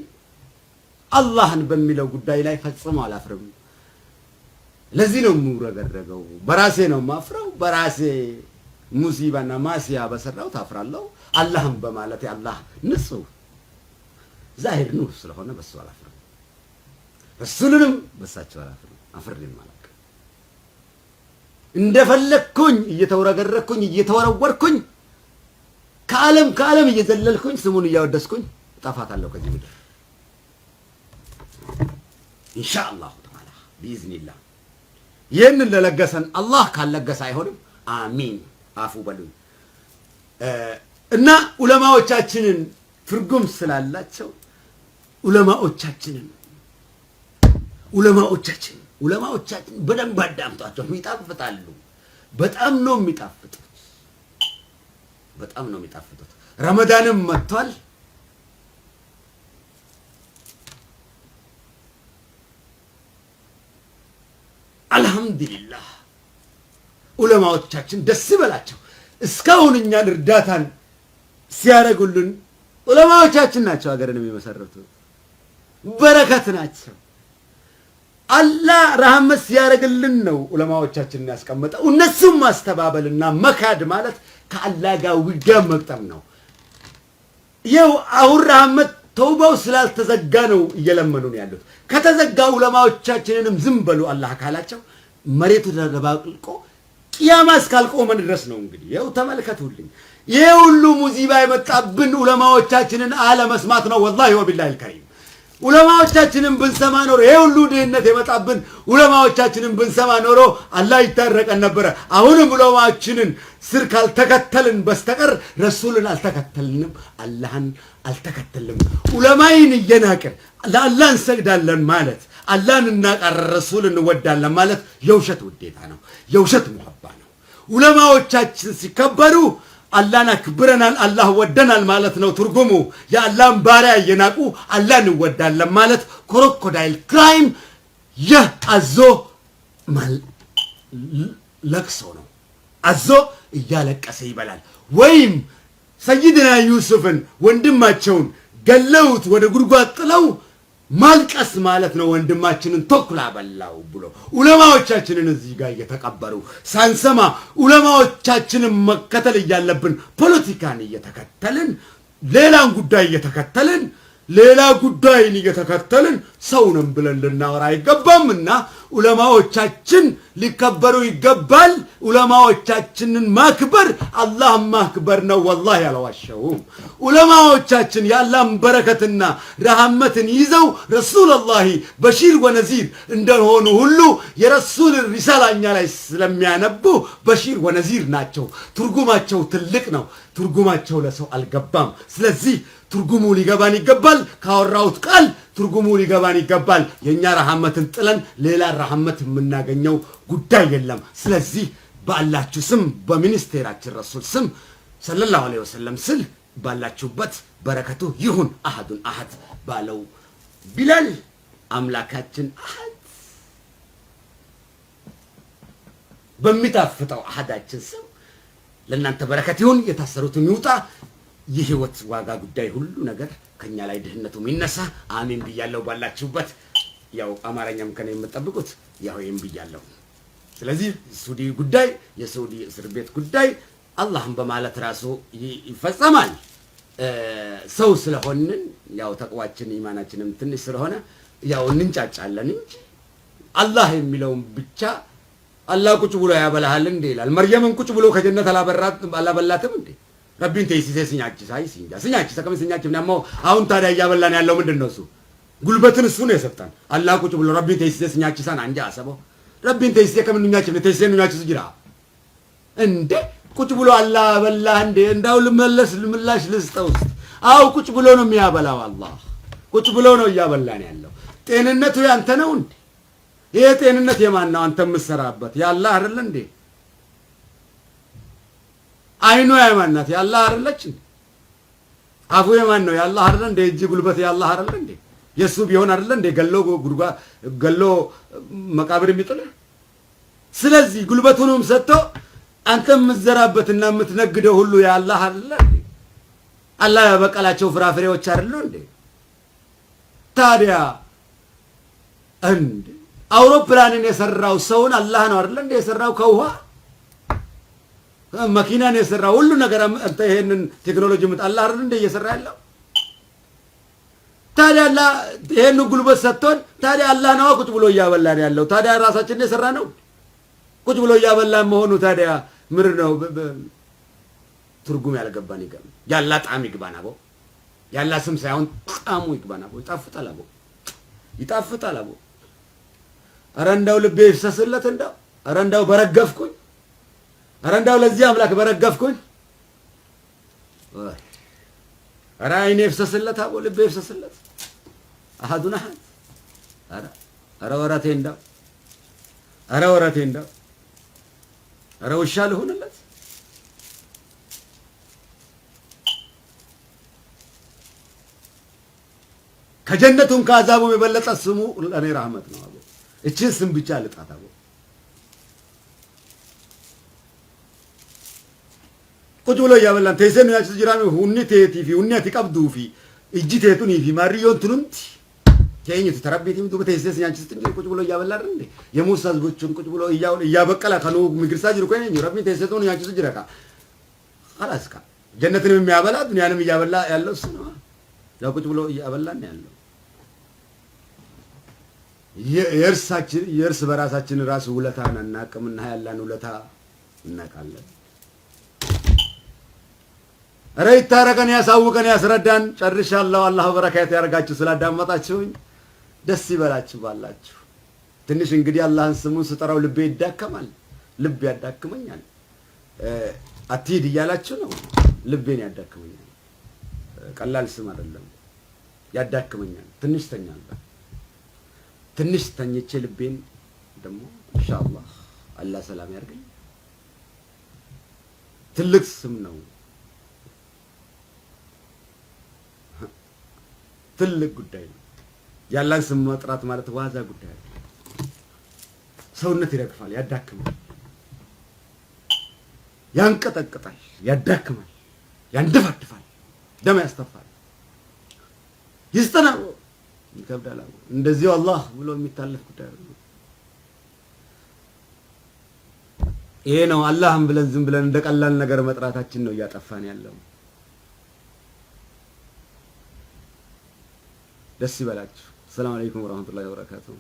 አላህን በሚለው ጉዳይ ላይ ፈጽሞ አላፍርም። ለዚህ ነው የምውረገረገው። በራሴ ነው ማፍረው። በራሴ ሙሲባና ማሲያ በሰራው ታፍራለሁ። አላህም በማለት አላህ ንጹህ ዛሂር ኑር ስለሆነ በሱ አላፍርም። ረሱልንም በሳቸው አላፍርም። አፍሬም ማለት እንደፈለኩኝ እየተውረገረኩኝ እየተወረወርኩኝ ከዓለም እየዘለልኩኝ ስሙን እያወደስኩኝ እጠፋታለሁ ከዚህ ምድር ኢንሻአላህ ተዓላ ቢኢዝኒላህ። ይህንን ለለገሰን አላህ ካልለገሰ አይሆንም። አሚን። አፉ በሉኝ እና ዑለማዎቻችንን ትርጉም ስላላቸው ዑለማዎቻችን በደንብ አዳምጧቸው። ይጣፍጣሉ። በጣም ነው የሚጣፍጡት። ረመዳንም መጥቷል። አልሐምዱሊላህ ዑለማዎቻችን ደስ ይበላቸው። እስካሁን እኛን እርዳታን ሲያደርጉልን ዑለማዎቻችን ናቸው። ሀገርን የሚመሰረቱት በረከት ናቸው። አላህ ረህመት ሲያደርግልን ነው ዑለማዎቻችንን ያስቀመጠው። እነሱም ማስተባበልና መካድ ማለት ከአላህ ጋር ውጊያ መቅጠም ነው። ይኸው አሁን ረህመት ተውባው ስላልተዘጋ ነው እየለመኑን ያሉት። ከተዘጋ ዑለማዎቻችንንም ዝም በሉ አላህ ካላቸው መሬቱ ተደባልቆ ቂያማ እስካልቆመ ድረስ ነው። እንግዲህ ይኸው ተመልከቱልኝ። ይሄ ሁሉ ሙዚባ የመጣብን ዑለማዎቻችንን አለመስማት ነው። ወላሂ ወቢላሂ አልከሪም ዑለማዎቻችንን ብንሰማ ኖሮ ይሄ ሁሉ ድህነት የመጣብን ዑለማዎቻችንን ብንሰማ ኖሮ አላህ ይታረቀን ነበረ። አሁንም ዑለማዎቻችንን ስር ካልተከተልን በስተቀር ረሱልን አልተከተልንም፣ አላህን አልተከተልንም። ዑለማይን እየናቅን ለአላህ እንሰግዳለን ማለት አላህን እናቃር ረሱልን እንወዳለን ማለት የውሸት ውዴታ ነው፣ የውሸት ሙሐባ ነው። ዑለማዎቻችን ሲከበሩ አላህን አክብረናል፣ አላህ ወደናል ማለት ነው ትርጉሙ። የአላህን ባሪያ እየናቁ አላህን እንወዳለን ማለት ክሮኮዳይል ክራይም አዞ ለቅሶ ነው። አዞ እያለቀሰ ይበላል። ወይም ሰይድና ዩሱፍን ወንድማቸውን ገለውት ወደ ጉድጓድ ጥለው ማልቀስ ማለት ነው። ወንድማችንን ተኩላ በላው ብሎ ዑለማዎቻችንን እዚህ ጋር እየተቀበሩ ሳንሰማ ዑለማዎቻችንን መከተል እያለብን ፖለቲካን እየተከተልን ሌላን ጉዳይ እየተከተልን ሌላ ጉዳይን እየተከተልን ሰውንም ብለን ልናወራ አይገባምና ዑለማዎቻችን ሊከበሩ ይገባል። ዑለማዎቻችንን ማክበር አላህን ማክበር ነው። ወላሂ አልዋሸሁም። ዑለማዎቻችን የአላህን በረከትና ረህመትን ይዘው ረሱላላህ በሺር ወነዚር እንደሆኑ ሁሉ የረሱልን ሪሳላ እኛ ላይ ስለሚያነቡ በሺር ወነዚር ናቸው። ትርጉማቸው ትልቅ ነው። ትርጉማቸው ለሰው አልገባም። ስለዚህ ትርጉሙ ሊገባን ይገባል። ካወራሁት ቃል ትርጉሙ ሊገባን ይገባል። የኛ ረህመትን ጥለን ሌላ ረህመት የምናገኘው ጉዳይ የለም። ስለዚህ ባላችሁ ስም በሚኒስቴራችን ረሱል ስም ሰለላሁ ዐለይሂ ወሰለም ስል ባላችሁበት በረከቱ ይሁን። አሐዱን አሐድ ባለው ቢላል አምላካችን አሐድ በሚጣፍጠው አሐዳችን ስም ለእናንተ በረከት ይሁን። የታሰሩትን ይውጣ። የህይወት ዋጋ ጉዳይ ሁሉ ነገር ከኛ ላይ ድህነቱ የሚነሳ አሜን ብያለሁ። ባላችሁበት ያው አማርኛም ከኔ የምትጠብቁት ያው ይሄን ብያለሁ። ስለዚህ ሱዲ ጉዳይ የሱዲ እስር ቤት ጉዳይ አላህን በማለት ራሱ ይፈጸማል። ሰው ስለሆንን ያው ተቅዋችን ኢማናችንም ትንሽ ስለሆነ ያው እንንጫጫለን እንጂ አላህ የሚለውን ብቻ አላህ ቁጭ ብሎ ያበላሃል እንዴ ይላል። መርየምን ቁጭ ብሎ ከጀነት አላበላትም እንዴ? ረቢን ተይሲሴ ስኛች ስኛች ተከም ስኛች ምናምን አሁን ታዲያ እያበላን ያለው ምንድነው? እሱ ጉልበትን እሱ ነው የሰጠን። አላህ ቁጭ ብሎ ረቢን ተይሲሴ ስኛች ሳን አንጃ አሰበው ረቢን ተይሲሴ ከምንኛች ነው ተይሲሴ ንኛች ዝጅራ እንዴ ቁጭ ብሎ አላህ በላህ እንዴ? እንዳው ልምላሽ ልስጠው። አው ቁጭ ብሎ ነው የሚያበላው። አላህ ቁጭ ብሎ ነው እያበላን ያለው። ጤንነቱ ያንተ ነው እንዴ? ይሄ ጤንነት የማን ነው? አንተ የምትሰራበት ያላህ አይደል እንዴ? አይኑ የማን ናት? ያላህ አይደለች እንዴ? አፉ የማን ነው? ያላህ አይደል እንዴ? እጅ ጉልበት ያላህ አይደል እንዴ? የሱ ቢሆን አይደል እንዴ ገሎ መቃብር የሚጥል? ስለዚህ ጉልበቱንም ሰጥቶ አንተ የምትዘራበትና የምትነግደው ሁሉ ያላህ አይደል እንዴ? አላህ ያበቀላቸው ፍራፍሬዎች አይደል እንዴ? ታዲያ እንዴ አውሮፕላንን የሰራው ሰውን አላህ ነው አይደል እንዴ የሰራው? ከውሃ መኪናን የሰራው ሁሉ ነገር አንተ ይሄንን ቴክኖሎጂ አላህ አይደል እንዴ እየሰራ ያለው? ታዲያ አላህ ይሄን ጉልበት ሰጥቶን ታዲያ አላህ ነው ቁጭ ብሎ እያበላን ያለው? ታዲያ ራሳችንን የሰራ ነው ቁጭ ብሎ እያበላን መሆኑ ታዲያ ምር ነው? ትርጉም ያልገባን ይገም ያላ ጣም ይግባና አቦ ያላ ስም ሳይሆን ጣሙ ይግባና አቦ ይጣፍጣል አቦ ይጣፍጣል አቦ። ኧረ እንዳው ልቤ ይፍሰስለት እንዳው ኧረ እንዳው በረገፍኩኝ ኧረ እንዳው ለዚህ አምላክ በረገፍኩኝ ኧረ አይኔ ይፍሰስለት አቦ ልቤ ይፍሰስለት። አሐዱን አሐድ ኧረ ወረቴ እንዳው ኧረ ወረቴ እንዳው ኧረ ውሻ ልሁንለት። ከጀነቱም ከአዛቡም የበለጠ ስሙ ለኔ ረህመት ነው አቦ። እቺን ስም ብቻ ልጣት አቦ። ቁጭ ብሎ እያበላን ተይሰን ያቺ ጅራሚ ሁኒ ቴቲፊ ሁኒ አትቀብዱፊ እጂ ቴቱኒ ፊ ማሪዮን ትኑንቲ ከእኛ ተራቤት የሚዱ በተይሰስ ያንቺ ስትንጂ ቁጭ ብሎ እያበላ አይደል እንዴ የሙሳ ህዝቦችን ቁጭ ብሎ እያበቀለ ከኑ ምግርሳ ጅሩ ኮይነኝ ረቢ ተይሰቱን ያንቺ ስትጅረካ خلاص ካ ጀነትን የሚያበላ ዱንያንም እያበላ ያለው እሱ ነው ያው ቁጭ ብሎ እያበላን ያለው የእርስ በራሳችን ራስ ውለታን እናቅምና ያላን ውለታ እናቃለን ኧረ ይታረቀን ያሳውቀን ያስረዳን ጨርሻለሁ አላህ በረካት ያርጋችሁ ስላዳመጣችሁኝ ደስ ይበላችሁ ባላችሁ ትንሽ እንግዲህ አላህን ስሙን ስጠራው ልቤ ይዳከማል ልብ ያዳክመኛል አትሂድ እያላችሁ ነው ልቤን ያዳክመኛል ቀላል ስም አይደለም ያዳክመኛል ትንሽ ተኛለሁ ትንሽ ተኝቼ ልቤን ደግሞ ኢንሻአላህ አላህ ሰላም ያርግልኝ ትልቅ ስም ነው ትልቅ ጉዳይ ነው ያላን ስም መጥራት ማለት ዋዛ ጉዳይ ነው ሰውነት ይረግፋል ያዳክማል ያንቀጠቅጣል ያዳክማል ያንደፋድፋል ደም ያስተፋል ይስተናው ይከብዳል እንደዚህ አላህ ብሎ የሚታለፍ ጉዳይ ነው ይሄ ነው አላህም ብለን ዝም ብለን እንደቀላል ነገር መጥራታችን ነው ያጠፋን ያለው ደስ ይበላችሁ ሰላም አለይኩም ወራህመቱላሂ ወበረካቱሁ